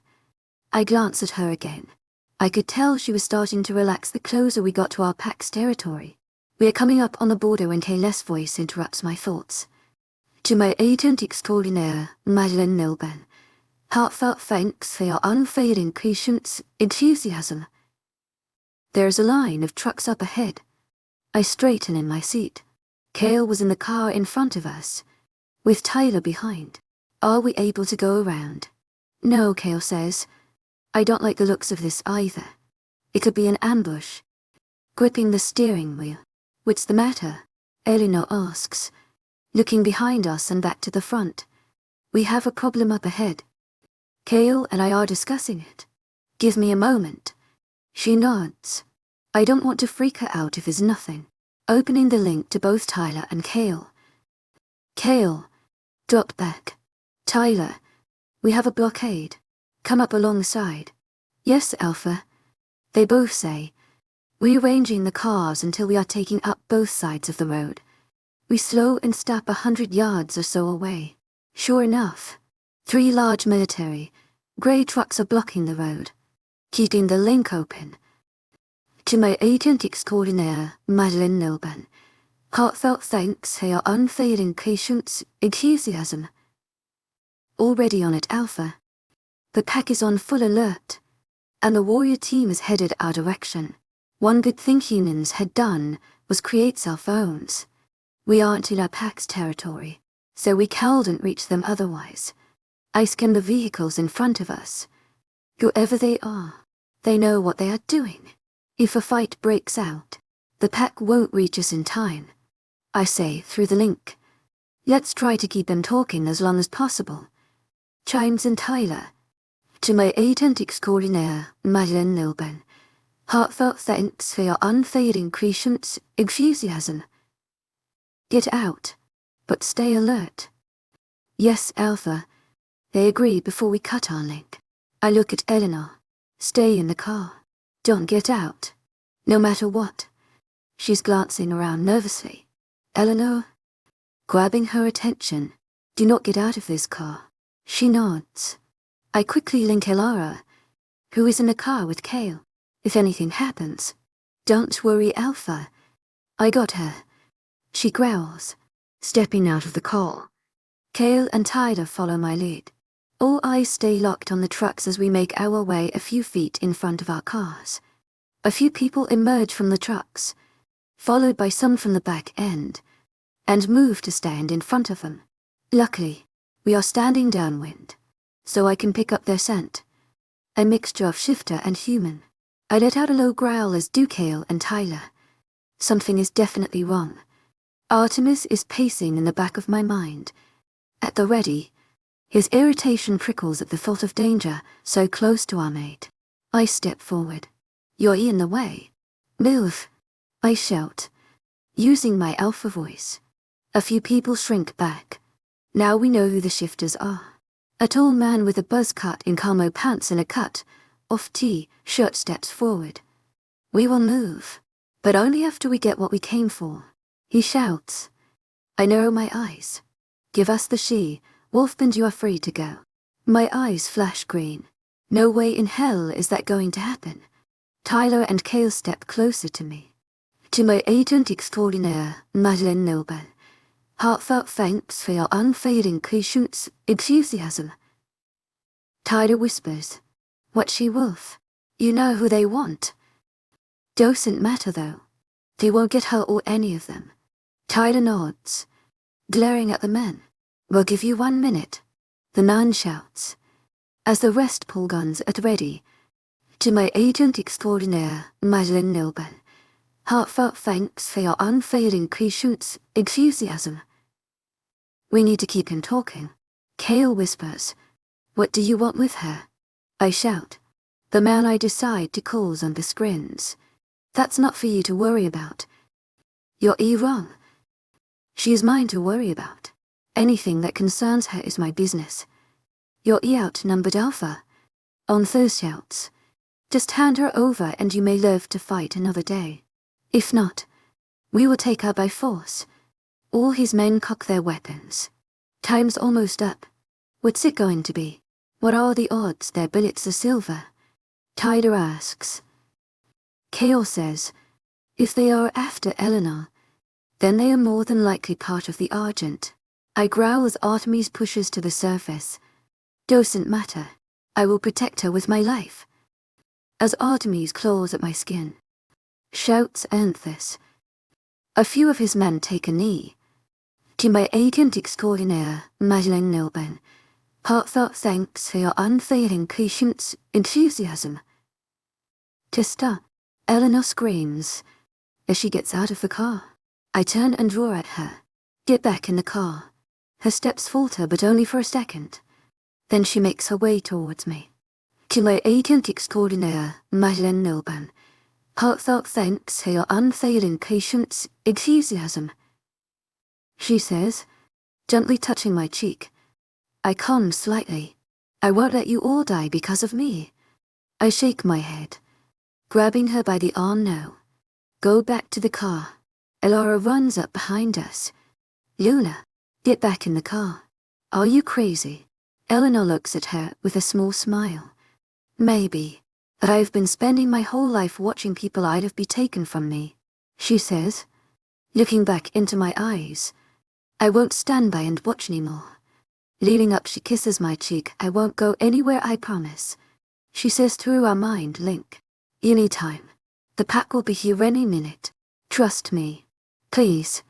I glanced at her again. I could tell she was starting to relax the closer we got to our pack's territory. We are coming up on the border when Kayla's voice interrupts my thoughts. To my agent extraordinaire, Madeline Milburn, heartfelt thanks for your unfailing patience, enthusiasm. There is a line of trucks up ahead. I straighten in my seat. Kale was in the car in front of us, with Tyler behind. Are we able to go around? No, Kale says. I don't like the looks of this either. It could be an ambush. Gripping the steering wheel. What's the matter? Eleanor asks, looking behind us and back to the front. We have a problem up ahead. Kale and I are discussing it. Give me a moment. She nods. I don't want to freak her out if it's nothing. Opening the link to both Tyler and Kale. Kale. Drop back. Tyler. We have a blockade. Come up alongside. Yes, Alpha. They both say. Rearranging the cars until we are taking up both sides of the road. We slow and stop 100 yards or so away. Sure enough. 3 large military, grey trucks are blocking the road, keeping the link open. To my agent extraordinaire, Madeline Milburn, heartfelt thanks for your unfailing patience, enthusiasm. Already on it, Alpha. The pack is on full alert, and the warrior team is headed our direction. One good thing humans had done was create cell phones. We aren't in our pack's territory, so we couldn't reach them otherwise. I scan the vehicles in front of us. Whoever they are, they know what they are doing. If a fight breaks out, the pack won't reach us in time. I say through the link. Let's try to keep them talking as long as possible. Chimes in Tyler. To my agent extraordinaire, Madeline Milburn, heartfelt thanks for your unfailing patience, enthusiasm. Get out, but stay alert. Yes, Alpha. They agree before we cut our link. I look at Eleanor. Stay in the car. Don't get out. No matter what. She's glancing around nervously. Eleanor? Grabbing her attention. Do not get out of this car. She nods. I quickly link Elara, who is in the car with Kale. If anything happens. Don't worry, Alpha. I got her. She growls, stepping out of the car. Kale and Tyler follow my lead. All eyes stay locked on the trucks as we make our way a few feet in front of our cars. A few people emerge from the trucks, followed by some from the back end, and move to stand in front of them. Luckily, we are standing downwind, so I can pick up their scent. a mixture of shifter and human. I let out a low growl as do Kale and Tyler. Something is definitely wrong. Artemis is pacing in the back of my mind. At the ready, his irritation prickles at the thought of danger so close to our mate. I step forward. You're in the way. Move! I shout, using my alpha voice. A few people shrink back. Now we know who the shifters are. A tall man with a buzz cut in camo pants and a cut-off T-shirt steps forward. We will move, but only after we get what we came for. He shouts. I narrow my eyes. Give us the she-wolf and you are free to go. My eyes flash green. No way in hell is that going to happen. Tyler and Kale step closer to me. To my agent extraordinaire, Madeleine Noble. Heartfelt thanks for your unfading patience, enthusiasm. Tyler whispers, what she-wolf? You know who they want. Doesn't matter though. They won't get her or any of them. Tyler nods, glaring at the men. We'll give you 1 minute. The man shouts, as the rest pull guns at ready. To my agent extraordinaire, Madeleine Noble. Heartfelt thanks for your unfailing patience, enthusiasm. We need to keep him talking. Kale whispers, what do you want with her? I shout. The man I decide to call's on the screens. That's not for you to worry about. You're wrong. She is mine to worry about. Anything that concerns her is my business. You're outnumbered alpha. On those shouts. Just hand her over and you may live to fight another day. If not, we will take her by force. All his men cock their weapons. Time's almost up. What's it going to be? What are the odds their bullets are silver? Tyler asks. Kale says, if they are after Eleanor, then they are more than likely part of the Argent. I growl as Artemis pushes to the surface. Doesn't matter. I will protect her with my life. As Artemis claws at my skin. Shouts Anthus. A few of his men take a knee. To my agent extraordinaire, Madeleine Noble. Heartfelt thanks for your unfailing patience, enthusiasm. Tista, Eleanor screams as she gets out of the car. I turn and roar at her. Get back in the car. Her steps falter, but only for a second. Then she makes her way towards me. To my agent extraordinaire, Madeleine Noble. Heartfelt thanks for your unfailing patience, enthusiasm. She says, gently touching my cheek. I calm slightly. I won't let you all die because of me. I shake my head, grabbing her by the arm now. Go back to the car. Elara runs up behind us. Luna, get back in the car. Are you crazy? Eleanor looks at her with a small smile. Maybe, but I've been spending my whole life watching people I'd have be taken from me, she says, looking back into my eyes. I won't stand by and watch anymore. Leading up, she kisses my cheek. I won't go anywhere, I promise. She says through our mind link. Anytime. The pack will be here any minute. Trust me. Please.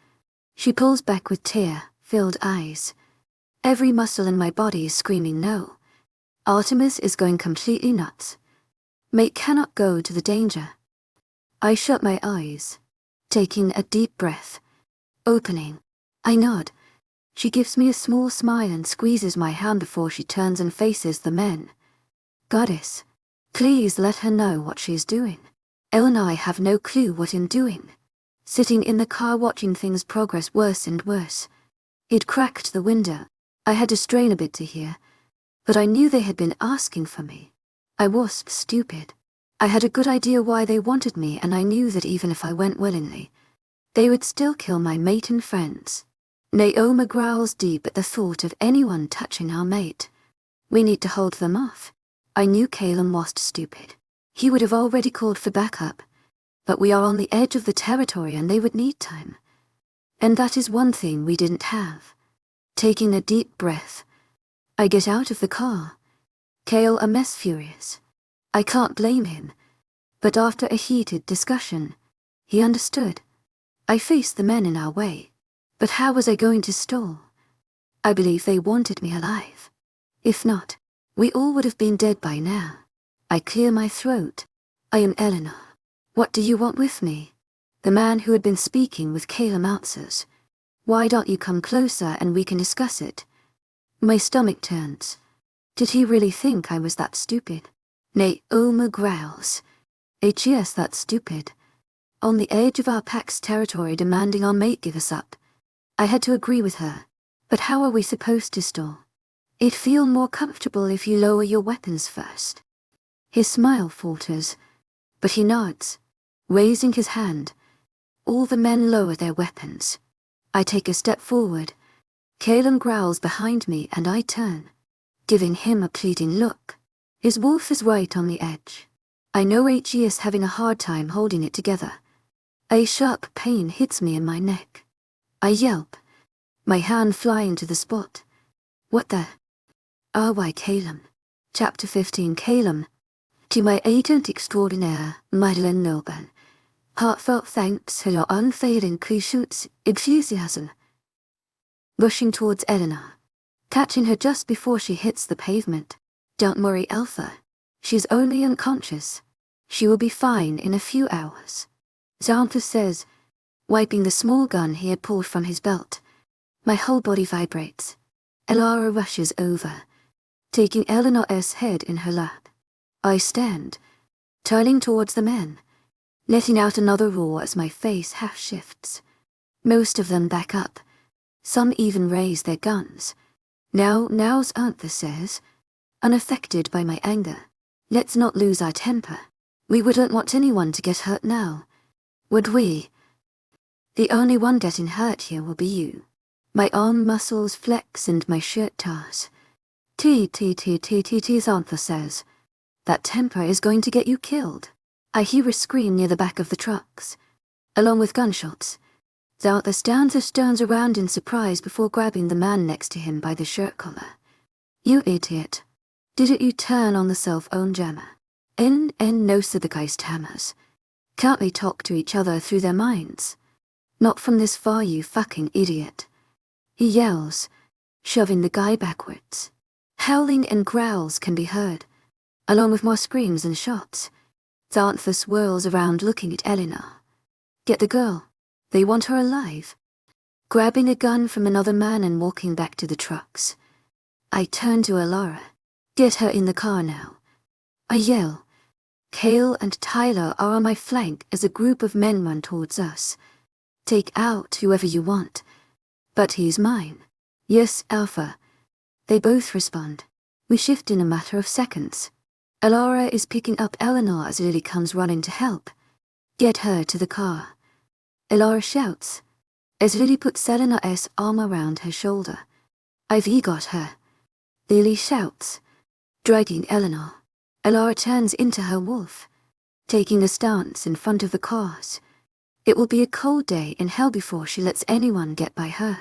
She pulls back with tear-filled eyes. Every muscle in my body is screaming no. Artemis is going completely nuts. Mate cannot go to the danger. I shut my eyes, taking a deep breath. Opening. I nod. She gives me a small smile and squeezes my hand before she turns and faces the men. Goddess, please let her know what she is doing. Elle and I have no clue what I'm doing. Sitting in the car watching things progress worse and worse. It cracked the window. I had to strain a bit to hear, but I knew they had been asking for me. I was stupid. I had a good idea why they wanted me, and I knew that even if I went willingly, they would still kill my mate and friends. Naoma growls deep at the thought of anyone touching our mate. We need to hold them off. I knew Calum was stupid. He would have already called for backup, but we are on the edge of the territory and they would need time. And that is one thing we didn't have. Taking a deep breath, I get out of the car. Kale a mess furious. I can't blame him, but after a heated discussion, he understood. I faced the men in our way, but how was I going to stall? I believe they wanted me alive. If not, we all would have been dead by now. I clear my throat. I am Eleanor. What do you want with me? The man who had been speaking with Calum answers. Why don't you come closer and we can discuss it? My stomach turns. Did he really think I was that stupid? Naoma growls. Yes, that's stupid. On the edge of our pack's territory demanding our mate give us up. I had to agree with her. But how are we supposed to stall? It'd feel more comfortable if you lower your weapons first. His smile falters, but he nods, raising his hand. All the men lower their weapons. I take a step forward. Calum growls behind me and I turn, giving him a pleading look. His wolf is right on the edge. I know he is having a hard time holding it together. A sharp pain hits me in my neck. I yelp, my hand flying to the spot. What the? Why Calum? Chapter 15 Calum. To my agent extraordinaire, Madeleine Noban. Heartfelt thanks for your unfailing Cruciate's enthusiasm. Rushing towards Eleanor, catching her just before she hits the pavement. Don't worry, Alpha. She's only unconscious. She will be fine in a few hours. Xanthus says, wiping the small gun he had pulled from his belt. My whole body vibrates. Elara rushes over, taking Eleanor's head in her lap. I stand, turning towards the men, letting out another roar as my face half shifts. Most of them back up. Some even raise their guns. Now's Xanthus says, unaffected by my anger. Let's not lose our temper. We wouldn't want anyone to get hurt now, would we? The only one getting hurt here will be you. My arm muscles flex and my shirt tears. Xanthus says. That temper is going to get you killed. I hear a scream near the back of the trucks, along with gunshots. Xanthus turns around in surprise before grabbing the man next to him by the shirt collar. You idiot. Didn't you turn on the cell-phone jammer? No Sibigeist hammers. Can't they talk to each other through their minds? Not from this far, you fucking idiot. He yells, shoving the guy backwards. Howling and growls can be heard, along with more screams and shots. Xanthus whirls around looking at Eleanor. Get the girl. They want her alive. Grabbing a gun from another man and walking back to the trucks. I turn to Elara. Get her in the car now. I yell. Cale and Tyler are on my flank as a group of men run towards us. Take out whoever you want. But he's mine. Yes, Alpha. They both respond. We shift in a matter of seconds. Elara is picking up Eleanor as Lily comes running to help. Get her to the car. Elara shouts, as Lily puts Eleanor's arm around her shoulder. I've got her. Lily shouts, dragging Eleanor. Elara turns into her wolf, taking a stance in front of the cars. It will be a cold day in hell before she lets anyone get by her.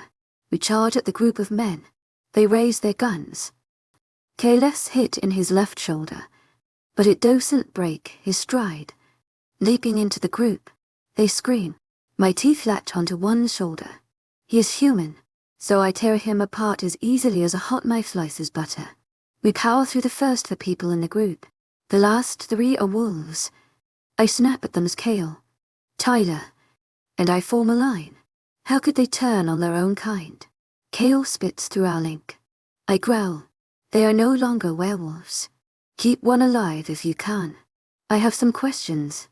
We charge at the group of men. They raise their guns. Kale's hit in his left shoulder, but it doesn't break his stride. Leaping into the group, they scream. My teeth latch onto one shoulder. He is human, so I tear him apart as easily as a hot knife slices butter. We power through the first for people in the group. The last 3 are wolves. I snap at them as Cale, Tyler, and I form a line. How could they turn on their own kind? Cale spits through our link. I growl. They are no longer werewolves. Keep one alive if you can. I have some questions.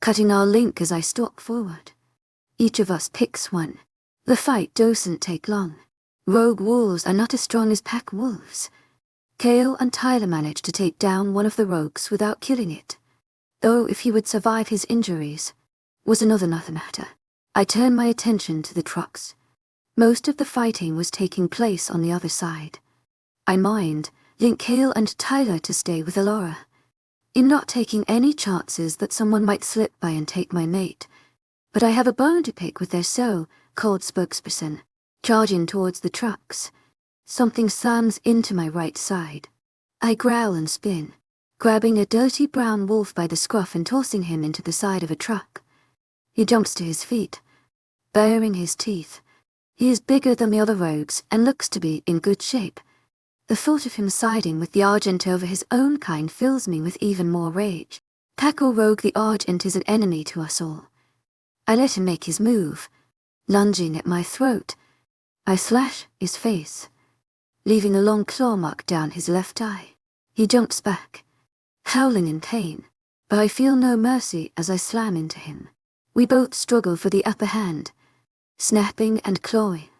Cutting our link as I stalk forward. Each of us picks one. The fight doesn't take long. Rogue wolves are not as strong as pack wolves. Cale and Tyler managed to take down one of the rogues without killing it, though if he would survive his injuries was another matter. I turned my attention to the trucks. Most of the fighting was taking place on the other side. I link Cale and Tyler to stay with Elara, in not taking any chances that someone might slip by and take my mate, but I have a bone to pick with their so-called spokesperson, charging towards the trucks. Something slams into my right side. I growl and spin, grabbing a dirty brown wolf by the scruff and tossing him into the side of a truck. He jumps to his feet, baring his teeth. He is bigger than the other rogues and looks to be in good shape. The thought of him siding with the Argent over his own kind fills me with even more rage. Pack or rogue, the Argent is an enemy to us all. I let him make his move. Lunging at my throat, I slash his face, leaving a long claw mark down his left eye. He jumps back, howling in pain, but I feel no mercy as I slam into him. We both struggle for the upper hand, snapping and clawing.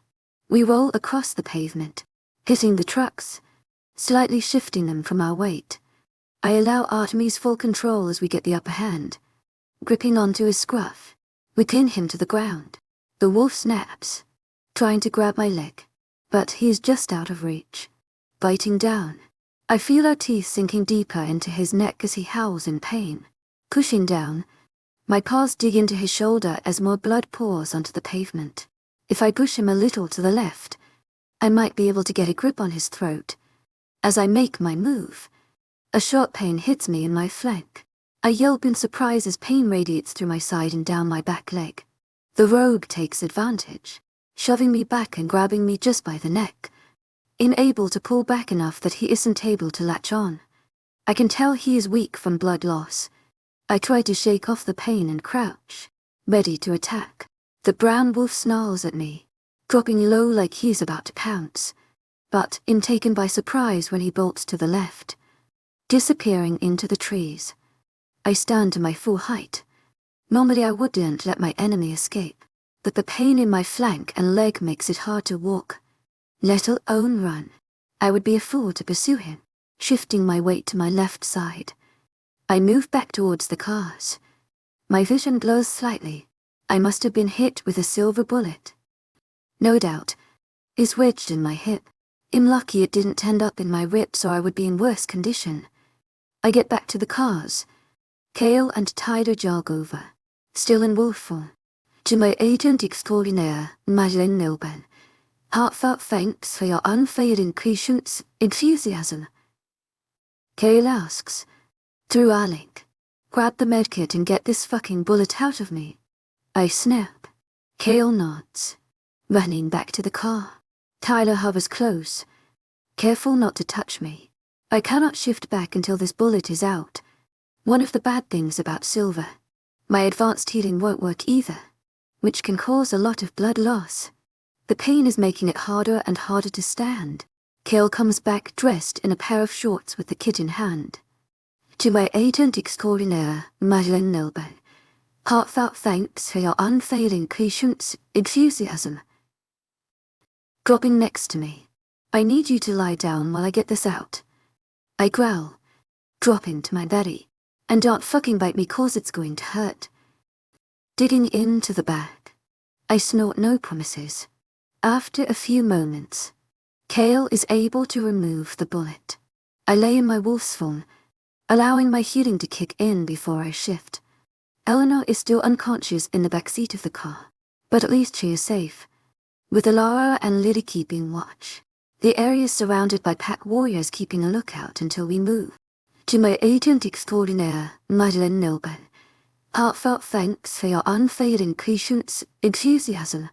We roll across the pavement, hitting the trucks, slightly shifting them from our weight. I allow Artemis full control as we get the upper hand. Gripping onto his scruff, we pin him to the ground. The wolf snaps, trying to grab my leg, but he is just out of reach. Biting down, I feel our teeth sinking deeper into his neck as he howls in pain. Pushing down, my paws dig into his shoulder as more blood pours onto the pavement. If I push him a little to the left, I might be able to get a grip on his throat. As I make my move, a sharp pain hits me in my flank. I yelp in surprise as pain radiates through my side and down my back leg. The rogue takes advantage, shoving me back and grabbing me just by the neck. Unable to pull back enough that he isn't able to latch on. I can tell he is weak from blood loss. I try to shake off the pain and crouch, ready to attack. The brown wolf snarls at me, dropping low like he's about to pounce, but I'm taken by surprise when he bolts to the left, disappearing into the trees. I stand to my full height. Normally I wouldn't let my enemy escape, but the pain in my flank and leg makes it hard to walk, let alone run. I would be a fool to pursue him. Shifting my weight to my left side, I move back towards the cars. My vision blurs slightly. I must have been hit with a silver bullet. No doubt, it's wedged in my hip. I'm lucky it didn't end up in my ribs or I would be in worse condition. I get back to the cars. Kale and Tyler jog over, still in wolf form. To my agent extraordinaire, Madeleine Nilben. Heartfelt thanks for your unfailing patience, enthusiasm. Kale asks, through our link, grab the medkit and get this fucking bullet out of me. I snap. Kale nods, running back to the car. Tyler hovers close, careful not to touch me. I cannot shift back until this bullet is out. One of the bad things about silver, my advanced healing won't work either, which can cause a lot of blood loss. The pain is making it harder and harder to stand. Kale comes back dressed in a pair of shorts with the kit in hand. To my agent extraordinaire, Madeleine Nilben, heartfelt thanks for your unfailing patience, enthusiasm. Dropping next to me. I need you to lie down while I get this out. I growl, dropping to my belly. And don't fucking bite me cause it's going to hurt. Digging into the bag. I snort no promises. After a few moments, Kale is able to remove the bullet. I lay in my wolf's form, allowing my healing to kick in before I shift. Eleanor is still unconscious in the back seat of the car, but at least she is safe, with Alara and Lily keeping watch. The area is surrounded by pack warriors keeping a lookout until we move. To my agent extraordinaire, Madeleine Nilben, heartfelt thanks for your unfailing patience, enthusiasm.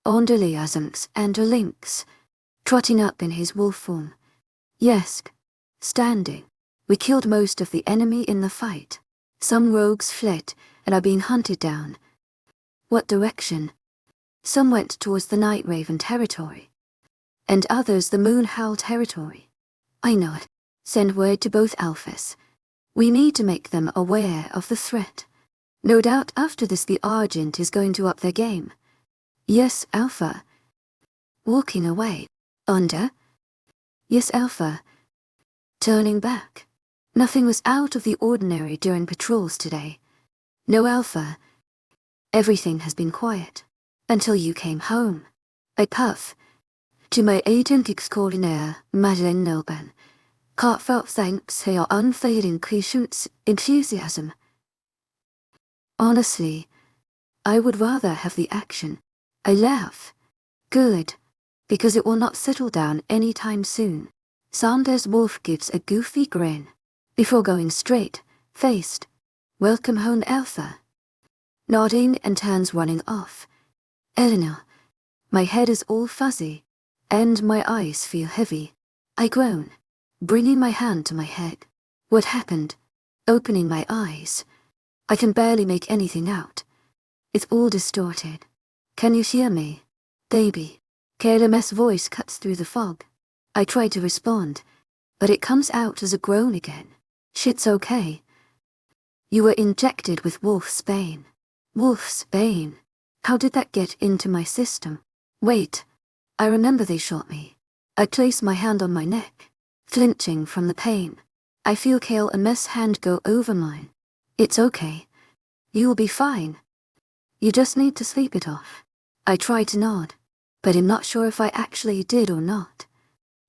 Ondeliasms and Lynx, trotting up in his wolf form. Yes, standing. We killed most of the enemy in the fight. Some rogues fled and are being hunted down. What direction? Some went towards the Night Raven territory, and others the Moon Howl territory. I know it. Send word to both alphas. We need to make them aware of the threat. No doubt after this the Argent is going to up their game. Yes, Alpha. Walking away. Under. Yes, Alpha. Turning back. Nothing was out of the ordinary during patrols today. No, Alpha. Everything has been quiet. Until you came home. I puff. To my agent extraordinaire, Madeleine Nilben, heartfelt thanks for your unfailing patience, enthusiasm. Honestly, I would rather have the action. I laugh. Good, because it will not settle down any time soon. Sanders Wolf gives a goofy grin, before going straight-faced. Welcome home, Alpha. Nodding and turns running off. Eleanor, my head is all fuzzy, and my eyes feel heavy. I groan, bringing my hand to my head. What happened? Opening my eyes. I can barely make anything out. It's all distorted. Can you hear me? Baby. KLM's voice cuts through the fog. I try to respond, but it comes out as a groan again. Shit's okay. You were injected with Wolf's Bane. Wolf's Bane. How did that get into my system? Wait. I remember they shot me. I place my hand on my neck, flinching from the pain. I feel KLM's hand go over mine. It's okay. You'll be fine. You just need to sleep it off. I try to nod, but I'm not sure if I actually did or not.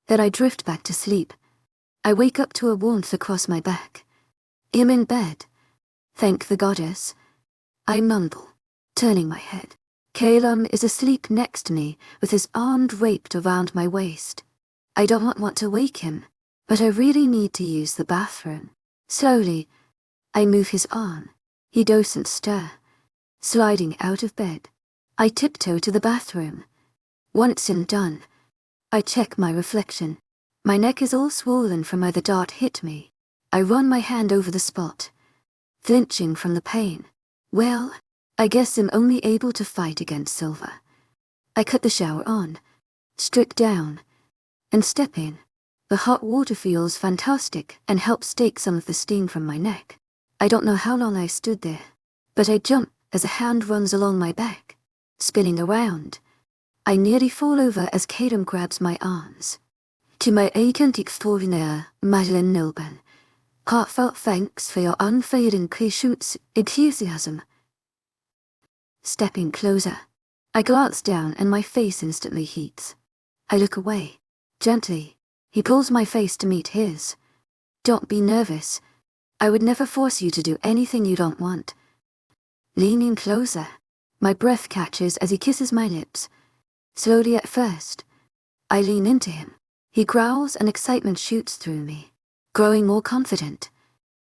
Then I drift back to sleep. I wake up to a warmth across my back. I'm in bed. Thank the goddess. I mumble, turning my head. KLM is asleep next to me with his arm draped around my waist. I don't want to wake him, but I really need to use the bathroom. Slowly, I move his arm. He doesn't stir. Sliding out of bed, I tiptoe to the bathroom. Once I'm done, I check my reflection. My neck is all swollen from where the dart hit me. I run my hand over the spot, flinching from the pain. Well, I guess I'm only able to fight against Silver. I cut the shower on, strip down, and step in. The hot water feels fantastic and helps take some of the steam from my neck. I don't know how long I stood there, but I jump as a hand runs along my back, spinning around. I nearly fall over as Kadam grabs my arms. To my agent extraordinaire, Madeleine Nilban, heartfelt thanks for your unfading patience, enthusiasm. Stepping closer, I glance down and my face instantly heats. I look away. Gently, he pulls my face to meet his. Don't be nervous. I would never force you to do anything you don't want. Leaning closer, my breath catches as he kisses my lips. Slowly at first, I lean into him. He growls and excitement shoots through me. Growing more confident,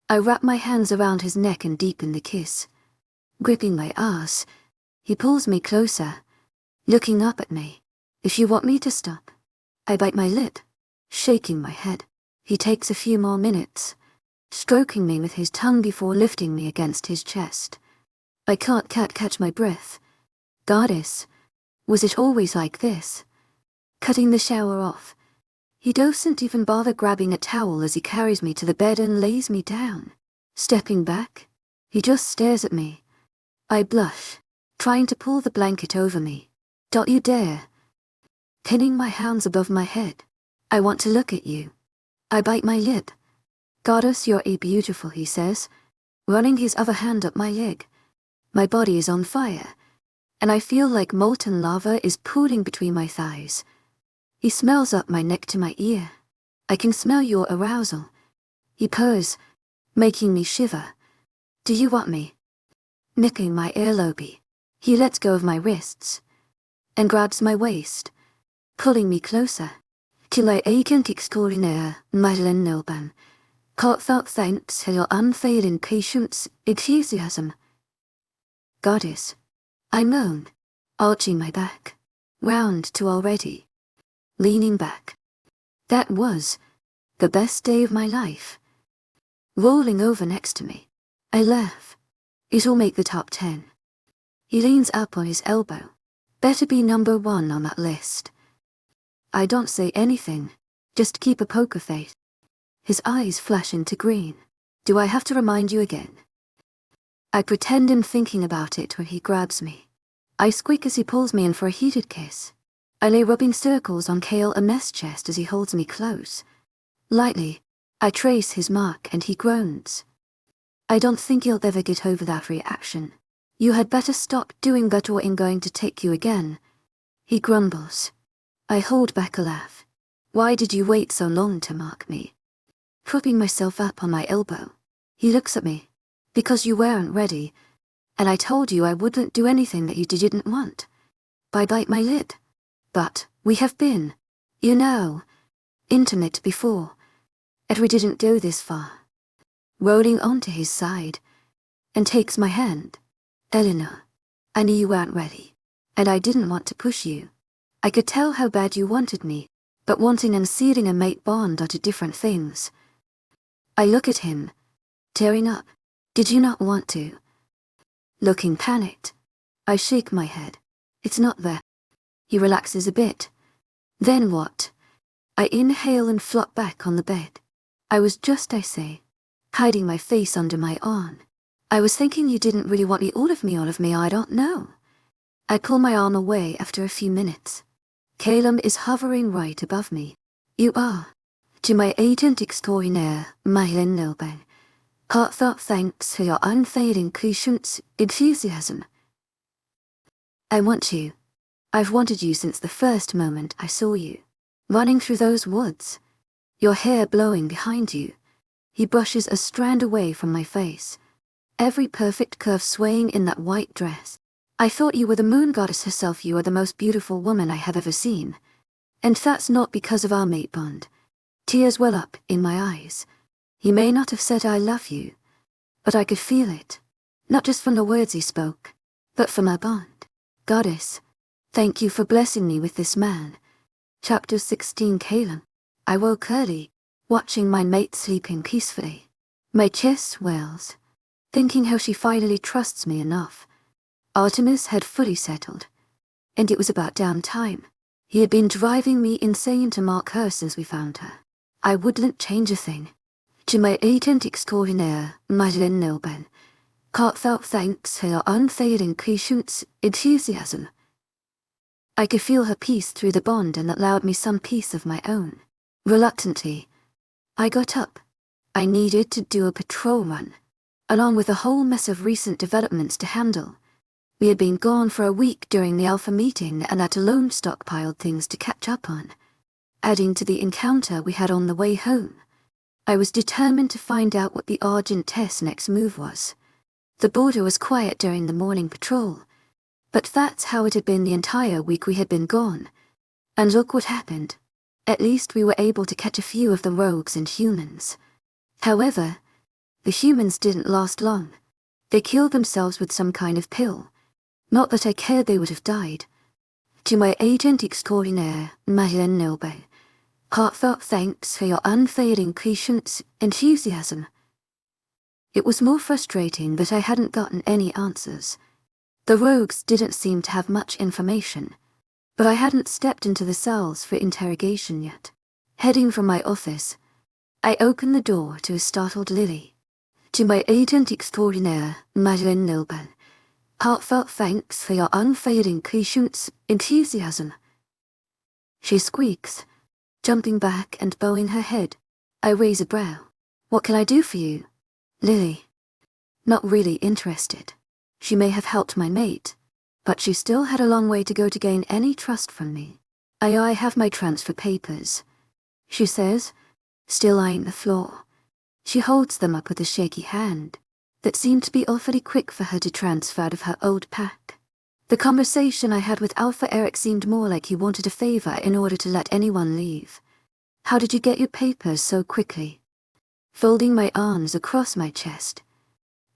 I wrap my hands around his neck and deepen the kiss. Gripping my ass, he pulls me closer, looking up at me. If you want me to stop. I bite my lip, shaking my head. He takes a few more minutes, stroking me with his tongue before lifting me against his chest. I can't catch my breath. Goddess, was it always like this? Cutting the shower off, he doesn't even bother grabbing a towel as he carries me to the bed and lays me down. Stepping back, he just stares at me. I blush, trying to pull the blanket over me. Don't you dare. Pinning my hands above my head. I want to look at you. I bite my lip. Goddess, you're beautiful, he says, running his other hand up my leg. My body is on fire, and I feel like molten lava is pooling between my thighs. He smells up my neck to my ear. I can smell your arousal. He purrs, making me shiver. Do you want me? Nipping my earlobe, he lets go of my wrists and grabs my waist, pulling me closer. Till I agent extraordinaire, Madeleine Nilban. Heartfelt thanks for your unfailing patience, enthusiasm. Goddess, I moan, arching my back, round to already. Leaning back. That was the best day of my life. Rolling over next to me, I laugh. It'll make the top 10. He leans up on his elbow. Better be number 1 on that list. I don't say anything, just keep a poker face. His eyes flash into green. Do I have to remind you again? I pretend I'm thinking about it when he grabs me. I squeak as he pulls me in for a heated kiss. I lay rubbing circles on KLM's chest as he holds me close. Lightly, I trace his mark and he groans. I don't think you'll ever get over that reaction. You had better stop doing that or I'm going to take you again. He grumbles. I hold back a laugh. Why did you wait so long to mark me? Propping myself up on my elbow, he looks at me. Because you weren't ready, and I told you I wouldn't do anything that you didn't want. I bite my lip. But we have been, you know, intimate before, and we didn't go this far. Rolling onto his side, and takes my hand. Eleanor, I knew you weren't ready, and I didn't want to push you. I could tell how bad you wanted me, but wanting and sealing a mate bond are two different things. I look at him, tearing up. Did you not want to? Looking panicked. I shake my head. It's not there. He relaxes a bit. Then what? I inhale and flop back on the bed. I was just, I say, hiding my face under my arm. I was thinking you didn't really want all of me, I don't know. I pull my arm away after a few minutes. Calum is hovering right above me. You are. To my agent extraordinaire, Moonlight. Heartfelt thanks for your unfading patience, enthusiasm. I want you. I've wanted you since the first moment I saw you. Running through those woods. Your hair blowing behind you. He brushes a strand away from my face. Every perfect curve swaying in that white dress. I thought you were the moon goddess herself. You are the most beautiful woman I have ever seen. And that's not because of our mate bond. Tears well up in my eyes. He may not have said I love you, but I could feel it. Not just from the words he spoke, but from our bond. Goddess, thank you for blessing me with this man. Chapter 16. Calum. I woke early, watching my mate sleeping peacefully. My chest swells, thinking how she finally trusts me enough. Artemis had fully settled, and it was about damn time. He had been driving me insane to mark her since we found her. I wouldn't change a thing. To my agent extraordinaire, Moonlight, heartfelt thanks for your unfailing patience, enthusiasm. I could feel her peace through the bond, and that allowed me some peace of my own. Reluctantly, I got up. I needed to do a patrol run, along with a whole mess of recent developments to handle. We had been gone for a week during the Alpha meeting, and that alone stockpiled things to catch up on, adding to the encounter we had on the way home. I was determined to find out what the Argent test's next move was. The border was quiet during the morning patrol, but that's how it had been the entire week we had been gone. And look what happened. At least we were able to catch a few of the rogues and humans. However, the humans didn't last long. They killed themselves with some kind of pill. Not that I cared, they would have died. To my agent extraordinaire, Moonlight, heartfelt thanks for your unfailing patience, enthusiasm. It was more frustrating that I hadn't gotten any answers. The rogues didn't seem to have much information, but I hadn't stepped into the cells for interrogation yet. Heading from my office, I opened the door to a startled Lily. To my agent extraordinaire, Moonlight, heartfelt thanks for your unfailing patience, enthusiasm. She squeaks, jumping back and bowing her head. I raise a brow. What can I do for you? Lily. Not really interested. She may have helped my mate, but she still had a long way to go to gain any trust from me. I have my transfer papers, she says, still eyeing the floor. She holds them up with a shaky hand that seemed to be awfully quick for her to transfer out of her old pack. The conversation I had with Alpha Eric seemed more like he wanted a favor in order to let anyone leave. How did you get your papers so quickly? Folding my arms across my chest.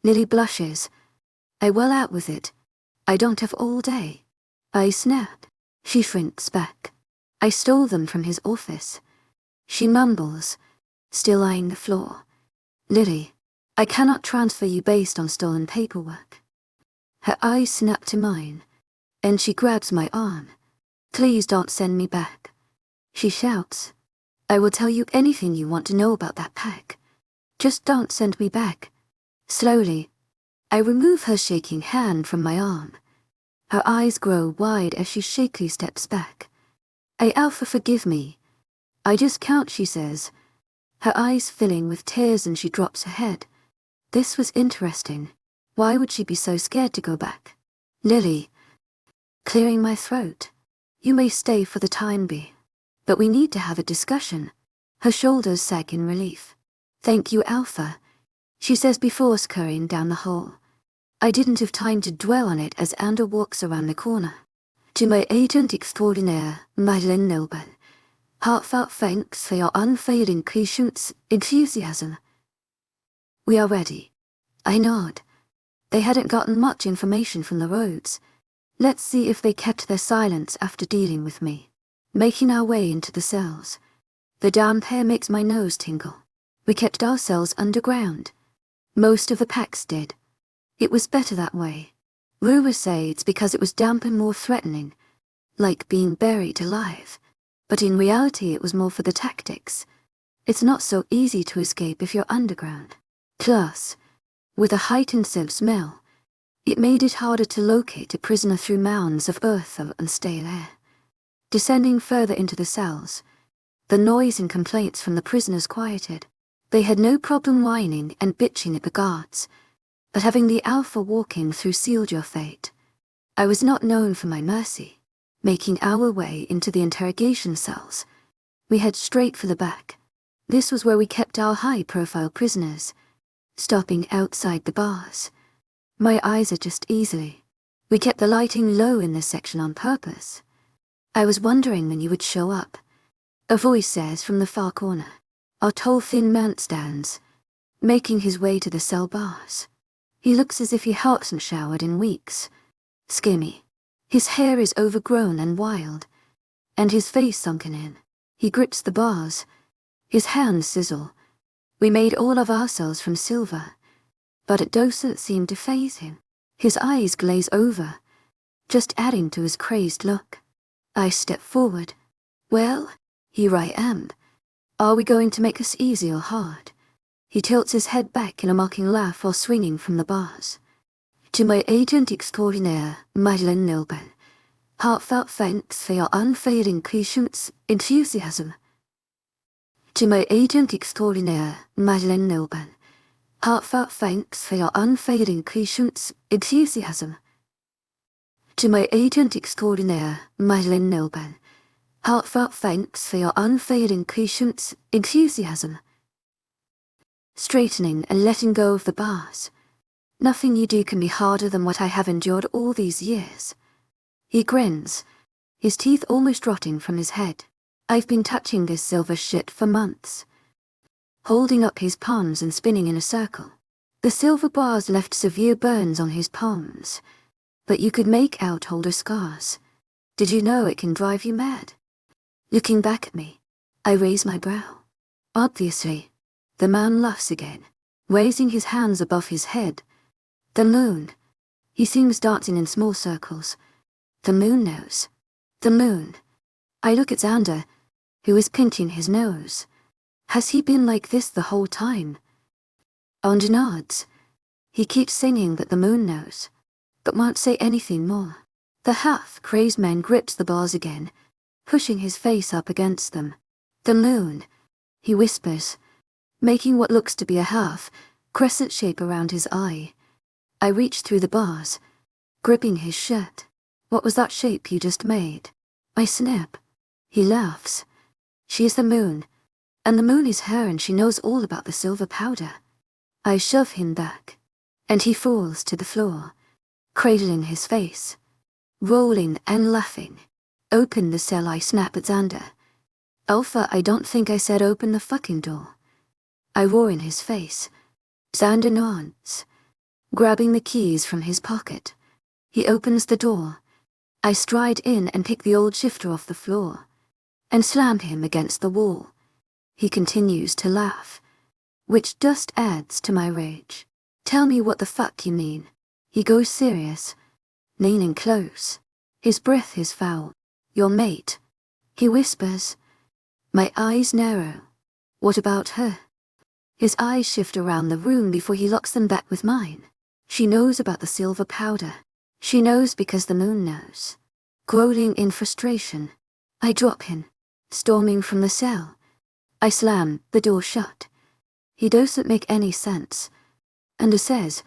Lily blushes. I well out with it. I don't have all day. I snap. She shrinks back. I stole them from his office. She mumbles, still eyeing the floor. Lily, I cannot transfer you based on stolen paperwork. Her eyes snap to mine, and she grabs my arm. Please don't send me back. She shouts. I will tell you anything you want to know about that pack. Just don't send me back. Slowly, I remove her shaking hand from my arm. Her eyes grow wide as she shakily steps back. Alpha, forgive me. I just can't, she says, her eyes filling with tears, and she drops her head. This was interesting. Why would she be so scared to go back? Lily. Clearing my throat. You may stay for the time being, but we need to have a discussion. Her shoulders sag in relief. Thank you, Alpha, she says before scurrying down the hall. I didn't have time to dwell on it as Ander walks around the corner. To my agent extraordinaire, Moonlight, heartfelt thanks for your unfailing patience, enthusiasm. We are ready. I nod. They hadn't gotten much information from the roads. Let's see if they kept their silence after dealing with me. making our way into the cells. The damp air makes my nose tingle. We kept our cells underground. Most of the packs did. It was better that way. Rumors say it's because it was damp and more threatening, like being buried alive. But in reality it was more for the tactics. It's not so easy to escape if you're underground. Plus, with a heightened sense of smell, it made it harder to locate a prisoner through mounds of earth and stale air. Descending further into the cells, the noise and complaints from the prisoners quieted. They had no problem whining and bitching at the guards, but having the Alpha walking through sealed your fate. I was not known for my mercy. Making our way into the interrogation cells, we head straight for the back. This was where we kept our high-profile prisoners, stopping outside the bars. My eyes adjust easily. We kept the lighting low in this section on purpose. I was wondering when you would show up. A voice says from the far corner. Our tall, thin man stands, making his way to the cell bars. He looks as if he hasn't showered in weeks. Skinny. His hair is overgrown and wild, and his face sunken in. He grips the bars. His hands sizzle. We made all of our cells from silver, but it doesn't seem to faze him. His eyes glaze over, just adding to his crazed look. I step forward. Well, here I am. Are we going to make us easy or hard? He tilts his head back in a mocking laugh while swinging from the bars. To my agent extraordinaire, Madeleine Nilben, heartfelt thanks for your unfading patience, enthusiasm. To my agent extraordinaire, Madeleine Nilben, heartfelt thanks for your unfading patience, enthusiasm. To my agent extraordinaire, Madeleine Nilben, heartfelt thanks for your unfading patience, enthusiasm. Straightening and letting go of the bars. Nothing you do can be harder than what I have endured all these years. He grins, his teeth almost rotting from his head. I've been touching this silver shit for months. Holding up his palms and spinning in a circle. The silver bars left severe burns on his palms, but you could make out older scars. Did you know it can drive you mad? Looking back at me, I raise my brow. Obviously, the man laughs again, raising his hands above his head. The moon. He seems dancing in small circles. The moon knows. The moon. I look at Xander, who is pinching his nose. Has he been like this the whole time? And nods. He keeps singing that the moon knows, but won't say anything more. The half-crazed man grips the bars again, pushing his face up against them. The moon, he whispers, making what looks to be a half-crescent shape around his eye. I reach through the bars, gripping his shirt. What was that shape you just made? I snap. He laughs. She is the moon, and the moon is her, and she knows all about the silver powder. I shove him back, and he falls to the floor, cradling his face, rolling and laughing. Open the cell, I snap at Xander. Alpha, I don't think I said open the fucking door. I roar in his face. Xander nods, grabbing the keys from his pocket. He opens the door. I stride in and pick the old shifter off the floor, and slam him against the wall. He continues to laugh, which just adds to my rage. Tell me what the fuck you mean. He goes serious, leaning close. His breath is foul. Your mate. He whispers. My eyes narrow. What about her? His eyes shift around the room before he locks them back with mine. She knows about the silver powder. She knows because the moon knows. Growling in frustration, I drop him, storming from the cell. I slam the door shut. He doesn't make any sense. And says,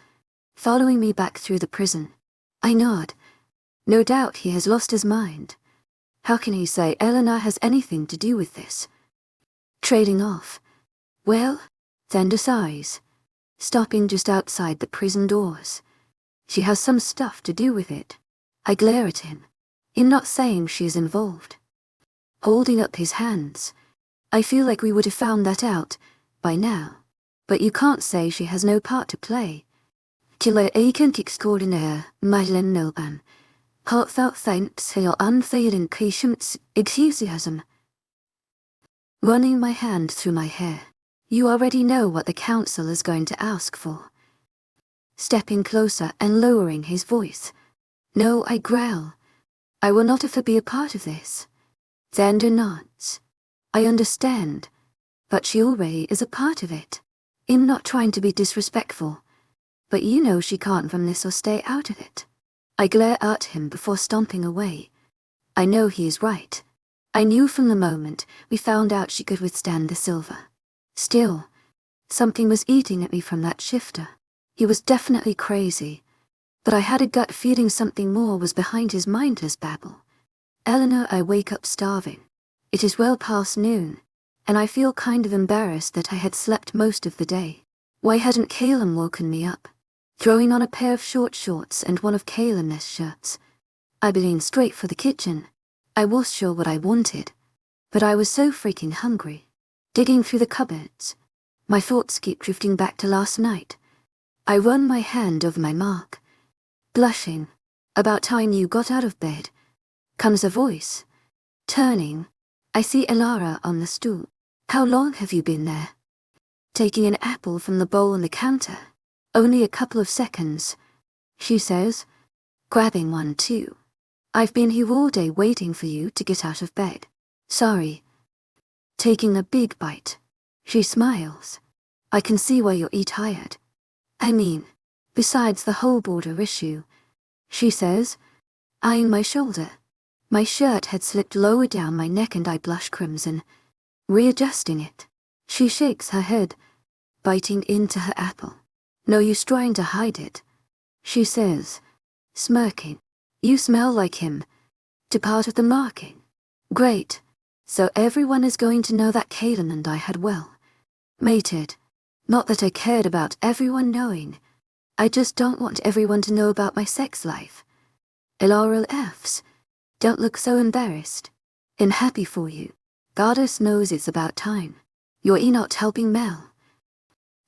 following me back through the prison. I nod. No doubt he has lost his mind. How can he say Eleanor has anything to do with this? Trading off. Well, Xander sighs, stopping just outside the prison doors. She has some stuff to do with it. I glare at him. I'm not saying she is involved. Holding up his hands. I feel like we would have found that out by now. But you can't say she has no part to play. Killer agent extraordinaire, Madeleine Nilban, Heartfelt thanks for your unfailing patience, enthusiasm. Running my hand through my hair. You already know what the council is going to ask for. Stepping closer and lowering his voice. No, I growl. I will not ever be a part of this. Xander nods. I understand. But she already is a part of it. I'm not trying to be disrespectful. But you know she can't run this or stay out of it. I glare at him before stomping away. I know he is right. I knew from the moment we found out she could withstand the silver. Still, something was eating at me from that shifter. He was definitely crazy. But I had a gut feeling something more was behind his mindless babble. Eleanor, I wake up starving. It is well past noon, and I feel kind of embarrassed that I had slept most of the day. Why hadn't Calum woken me up? Throwing on a pair of short shorts and one of Calum's shirts, I leaned straight for the kitchen. I was sure what I wanted, but I was so freaking hungry. Digging through the cupboards, my thoughts keep drifting back to last night. I run my hand over my mark. Blushing. About time you got out of bed. Comes a voice. Turning, I see Elara on the stool. How long have you been there? Taking an apple from the bowl on the counter. Only a couple of seconds, she says, grabbing one too. I've been here all day waiting for you to get out of bed. Sorry. Taking a big bite. She smiles. I can see why you're tired. I mean, besides the whole border issue, she says, eyeing my shoulder. My shirt had slipped lower down my neck and I blush crimson. Readjusting it, she shakes her head, biting into her apple. No use trying to hide it, she says, smirking. You smell like him. To part of the marking. Great. So everyone is going to know that Caden and I had mated. Not that I cared about everyone knowing. I just don't want everyone to know about my sex life. Illoral Fs. Don't look so embarrassed. I'm happy for you. Goddess knows it's about time. You're not helping Mel.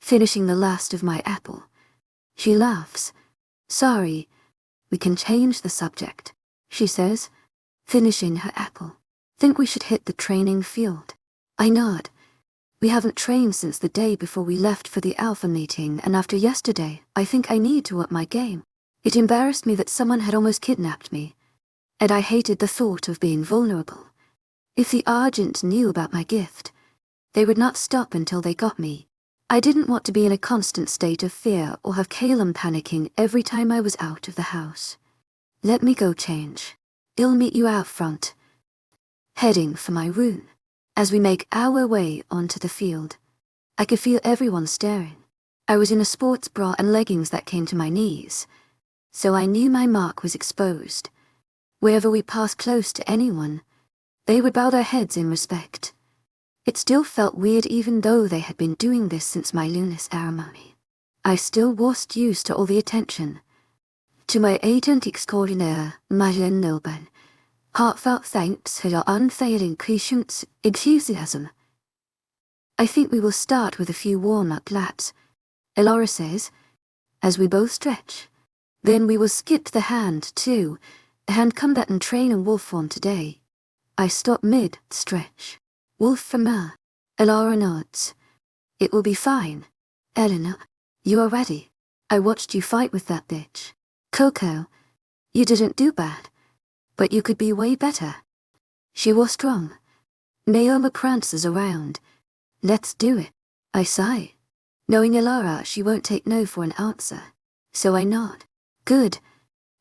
Finishing the last of my apple. She laughs. Sorry. We can change the subject, she says, finishing her apple. Think we should hit the training field. I nod. We haven't trained since the day before we left for the alpha meeting, and after yesterday, I think I need to up my game. It embarrassed me that someone had almost kidnapped me, and I hated the thought of being vulnerable. If the Argent knew about my gift, they would not stop until they got me. I didn't want to be in a constant state of fear or have Calum panicking every time I was out of the house. Let me go change. I'll meet you out front. Heading for my room. As we make our way onto the field, I could feel everyone staring. I was in a sports bra and leggings that came to my knees, so I knew my mark was exposed. Wherever we passed close to anyone, they would bow their heads in respect. It still felt weird even though they had been doing this since my lunar ceremony. I still wasn't used to all the attention. To my agent extraordinaire, Majen Nilban, heartfelt thanks for your unfailing patience, enthusiasm. I think we will start with a few warm-up laps, Elora says, as we both stretch. Then we will skip the hand, too, hand combat and train in wolf form today. I stop mid-stretch. Wolf from her. Elora nods. It will be fine. Eleanor, you are ready. I watched you fight with that bitch. Coco, you didn't do bad, but you could be way better. She was strong. Naoma prances around. Let's do it. I sigh. Knowing Elora, she won't take no for an answer. So I nod. Good.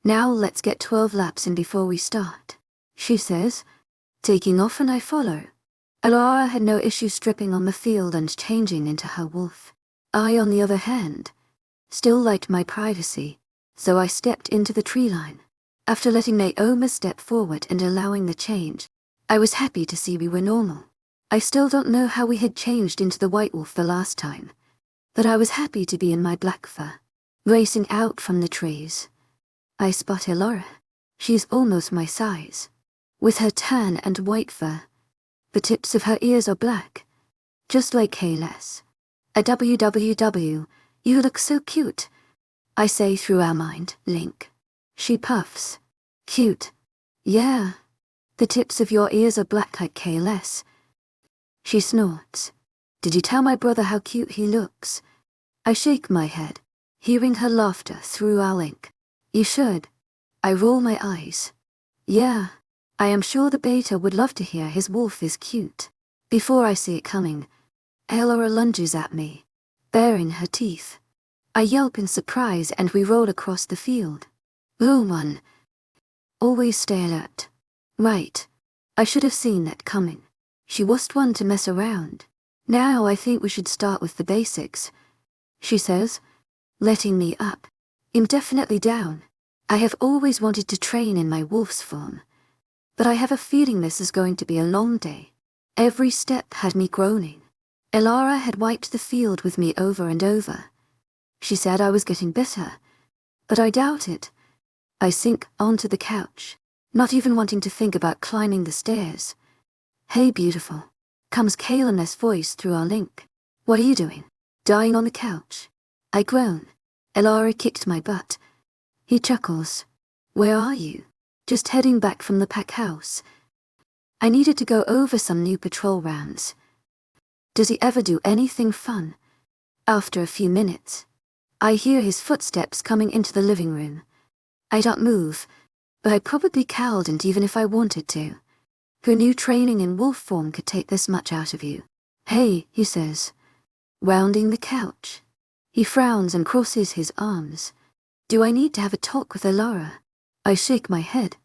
Now let's get 12 laps in before we start, she says. Taking off and I follow. Elora had no issue stripping on the field and changing into her wolf. I, on the other hand, still liked my privacy, so I stepped into the tree line. After letting Naoma step forward and allowing the change, I was happy to see we were normal. I still don't know how we had changed into the white wolf the last time, but I was happy to be in my black fur. Racing out from the trees, I spot Elora. She's almost my size. With her tan and white fur, the tips of her ears are black, just like Kayles. A www, you look so cute, I say through our mind, Link. She puffs. Cute. Yeah. The tips of your ears are black like KLS. She snorts. Did you tell my brother how cute he looks? I shake my head, hearing her laughter through our link. You should. I roll my eyes. Yeah. I am sure the beta would love to hear his wolf is cute. Before I see it coming, Elora lunges at me, baring her teeth. I yelp in surprise and we roll across the field. Rule 1. Always stay alert. Right. I should have seen that coming. She wasn't one to mess around. Now I think we should start with the basics, she says, letting me up. I'm definitely down. I have always wanted to train in my wolf's form. But I have a feeling this is going to be a long day. Every step had me groaning. Elara had wiped the field with me over and over. She said I was getting better, but I doubt it. I sink onto the couch, not even wanting to think about climbing the stairs. Hey beautiful, comes Kalen's voice through our link. What are you doing? Dying on the couch? I groan. Elara kicked my butt. He chuckles. Where are you? Just heading back from the pack house. I needed to go over some new patrol rounds. Does he ever do anything fun? After a few minutes, I hear his footsteps coming into the living room. I don't move, but I probably couldn't even if I wanted to. Who knew training in wolf form could take this much out of you? Hey, he says, rounding the couch. He frowns and crosses his arms. Do I need to have a talk with Elara? I shake my head.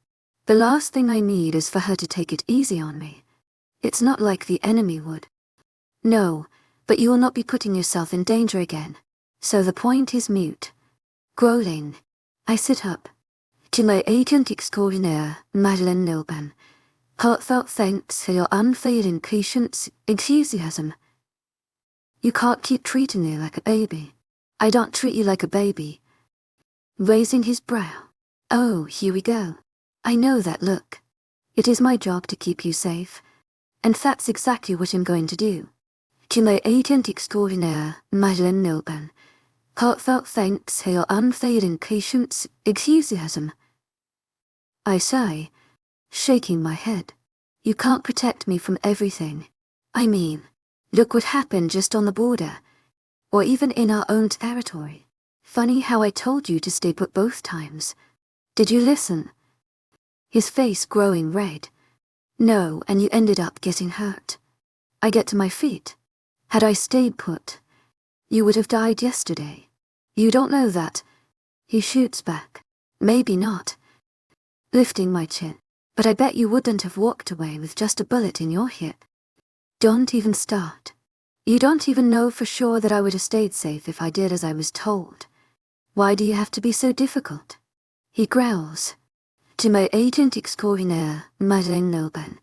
The last thing I need is for her to take it easy on me. It's not like the enemy would. No, but you will not be putting yourself in danger again. So the point is mute. Growling. I sit up. To my agent extraordinaire, Madeleine Nilban. Heartfelt thanks for your unfailing patience, enthusiasm. You can't keep treating me like a baby. I don't treat you like a baby. Raising his brow. Oh, here we go. I know that look. It is my job to keep you safe. And that's exactly what I'm going to do. To my agent extraordinaire, Madeleine Nilban. Heartfelt thanks for your unfailing patience, enthusiasm. I sigh, shaking my head. You can't protect me from everything. I mean, look what happened just on the border. Or even in our own territory. Funny how I told you to stay put both times. Did you listen? His face growing red. No, and you ended up getting hurt. I get to my feet. Had I stayed put, you would have died yesterday. You don't know that. He shoots back. Maybe not. Lifting my chin. But I bet you wouldn't have walked away with just a bullet in your hip. Don't even start. You don't even know for sure that I would have stayed safe if I did as I was told. Why do you have to be so difficult? He growls. To my agent extraordinaire, Madeleine Nilban.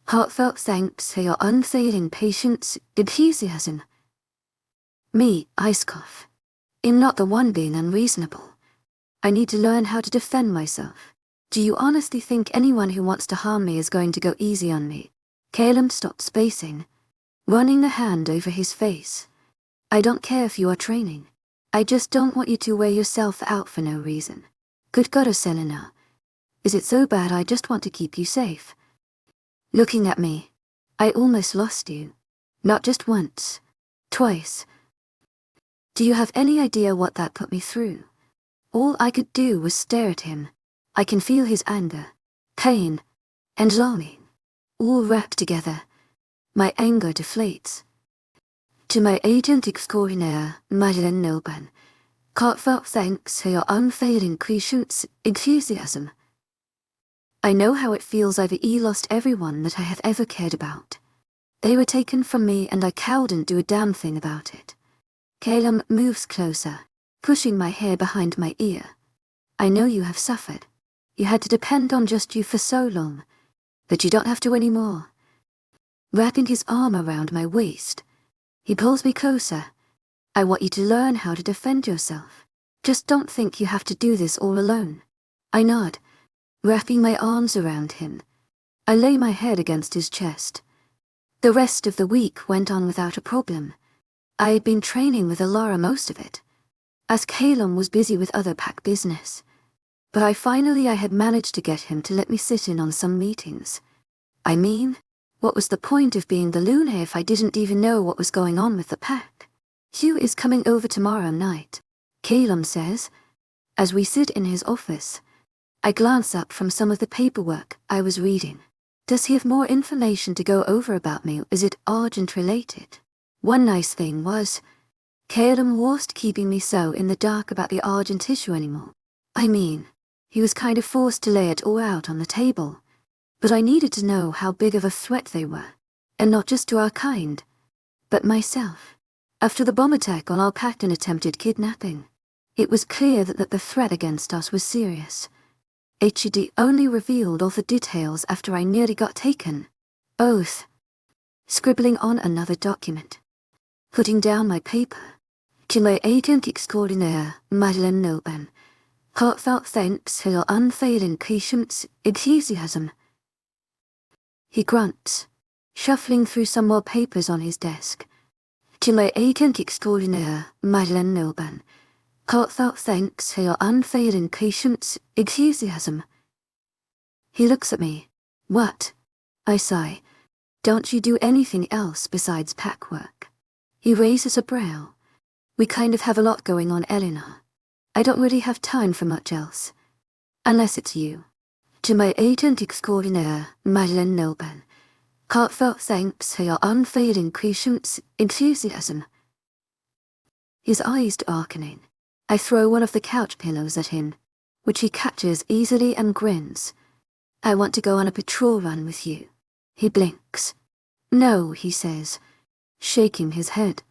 Heartfelt thanks for your unfailing patience, enthusiasm. Me, ice cough. I'm not the one being unreasonable. I need to learn how to defend myself. Do you honestly think anyone who wants to harm me is going to go easy on me? Caleb stopped spacing, running the hand over his face. I don't care if you are training. I just don't want you to wear yourself out for no reason. Good God, Selena. Is it so bad I just want to keep you safe? Looking at me, I almost lost you. Not just once. Twice. Do you have any idea what that put me through? All I could do was stare at him. I can feel his anger, pain, and longing, all wrapped together. My anger deflates. To my agent extraordinaire, Madeleine Nilban. Heartfelt thanks for your unfailing patience, enthusiasm. I know how it feels I've lost everyone that I have ever cared about. They were taken from me and I couldn't do a damn thing about it. Caleb moves closer, pushing my hair behind my ear. I know you have suffered. You had to depend on just you for so long, but you don't have to anymore. Wrapping his arm around my waist, he pulls me closer. I want you to learn how to defend yourself. Just don't think you have to do this all alone. I nod, wrapping my arms around him. I lay my head against his chest. The rest of the week went on without a problem. I had been training with Elara most of it, as Caleb was busy with other pack business. But I had managed to get him to let me sit in on some meetings. I mean, what was the point of being the Luna if I didn't even know what was going on with the pack? Hugh is coming over tomorrow night, Calum says. As we sit in his office, I glance up from some of the paperwork I was reading. Does he have more information to go over about me, or is it Argent related? One nice thing was, Calum wasn't keeping me so in the dark about the Argent issue anymore. I mean, he was kind of forced to lay it all out on the table. But I needed to know how big of a threat they were, and not just to our kind, but myself. After the bomb attack on our pact and attempted kidnapping, it was clear that the threat against us was serious. HUD only revealed all the details after I nearly got taken. Oath. Scribbling on another document. Putting down my paper. To my agent extraordinaire, Madeleine Noban. Heartfelt thanks for your unfailing patience, enthusiasm. He grunts, shuffling through some more papers on his desk. To my agent extraordinaire, Madeleine Noban. Heartfelt thanks for your unfailing patience, enthusiasm. He looks at me. What? I sigh. Don't you do anything else besides pack work? He raises a brow. We kind of have a lot going on, Eleanor. I don't really have time for much else. Unless it's you. To my agent extraordinaire, Madeleine Noban. Heartfelt thanks for your unfailing patience, enthusiasm. His eyes darkening. I throw one of the couch pillows at him, which he catches easily and grins. I want to go on a patrol run with you. He blinks. No, he says, shaking his head.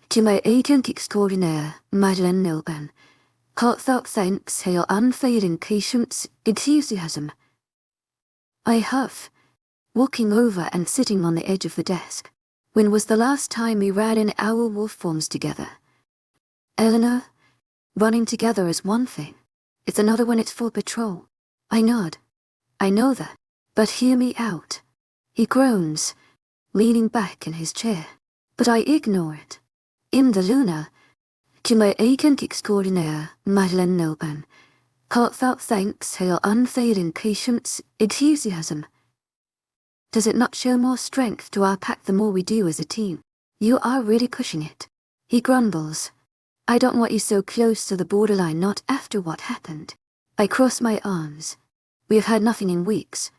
To my agent extraordinaire, Madeleine Noban. Heartfelt thanks for your unfailing patience, enthusiasm. I huff, walking over and sitting on the edge of the desk. When was the last time we ran in our wolf forms together? Eleanor, running together is one thing. It's another when it's for patrol. I nod. I know that, but hear me out. He groans, leaning back in his chair. But I ignore it. In the Luna, to my agent extraordinaire, Madeleine Noban. Heartfelt thanks for your unfailing patience, enthusiasm. Does it not show more strength to our pack the more we do as a team? You are really pushing it. He grumbles. I don't want you so close to the borderline, not after what happened. I cross my arms. We have had nothing in weeks.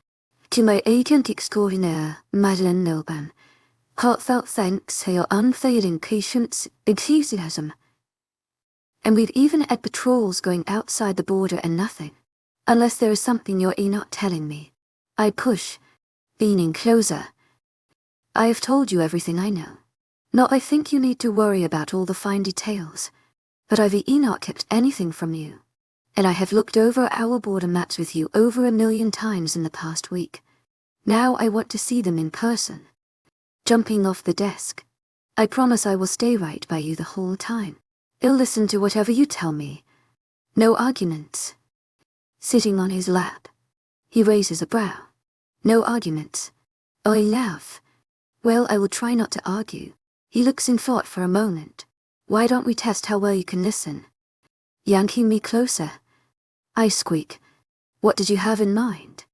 To my agent extraordinaire, Madeleine Noban. Heartfelt thanks for your unfailing patience, enthusiasm. And we've even had patrols going outside the border and nothing. Unless there is something you're not telling me. I push, leaning closer. I have told you everything I know. Not I think you need to worry about all the fine details. But I've not kept anything from you. And I have looked over our border maps with you over 1,000,000 times in the past week. Now I want to see them in person. Jumping off the desk. I promise I will stay right by you the whole time. I'll listen to whatever you tell me. No arguments. Sitting on his lap. He raises a brow. No arguments. I laugh. Well, I will try not to argue. He looks in thought for a moment. Why don't we test how well you can listen? Yanking me closer. I squeak. What did you have in mind?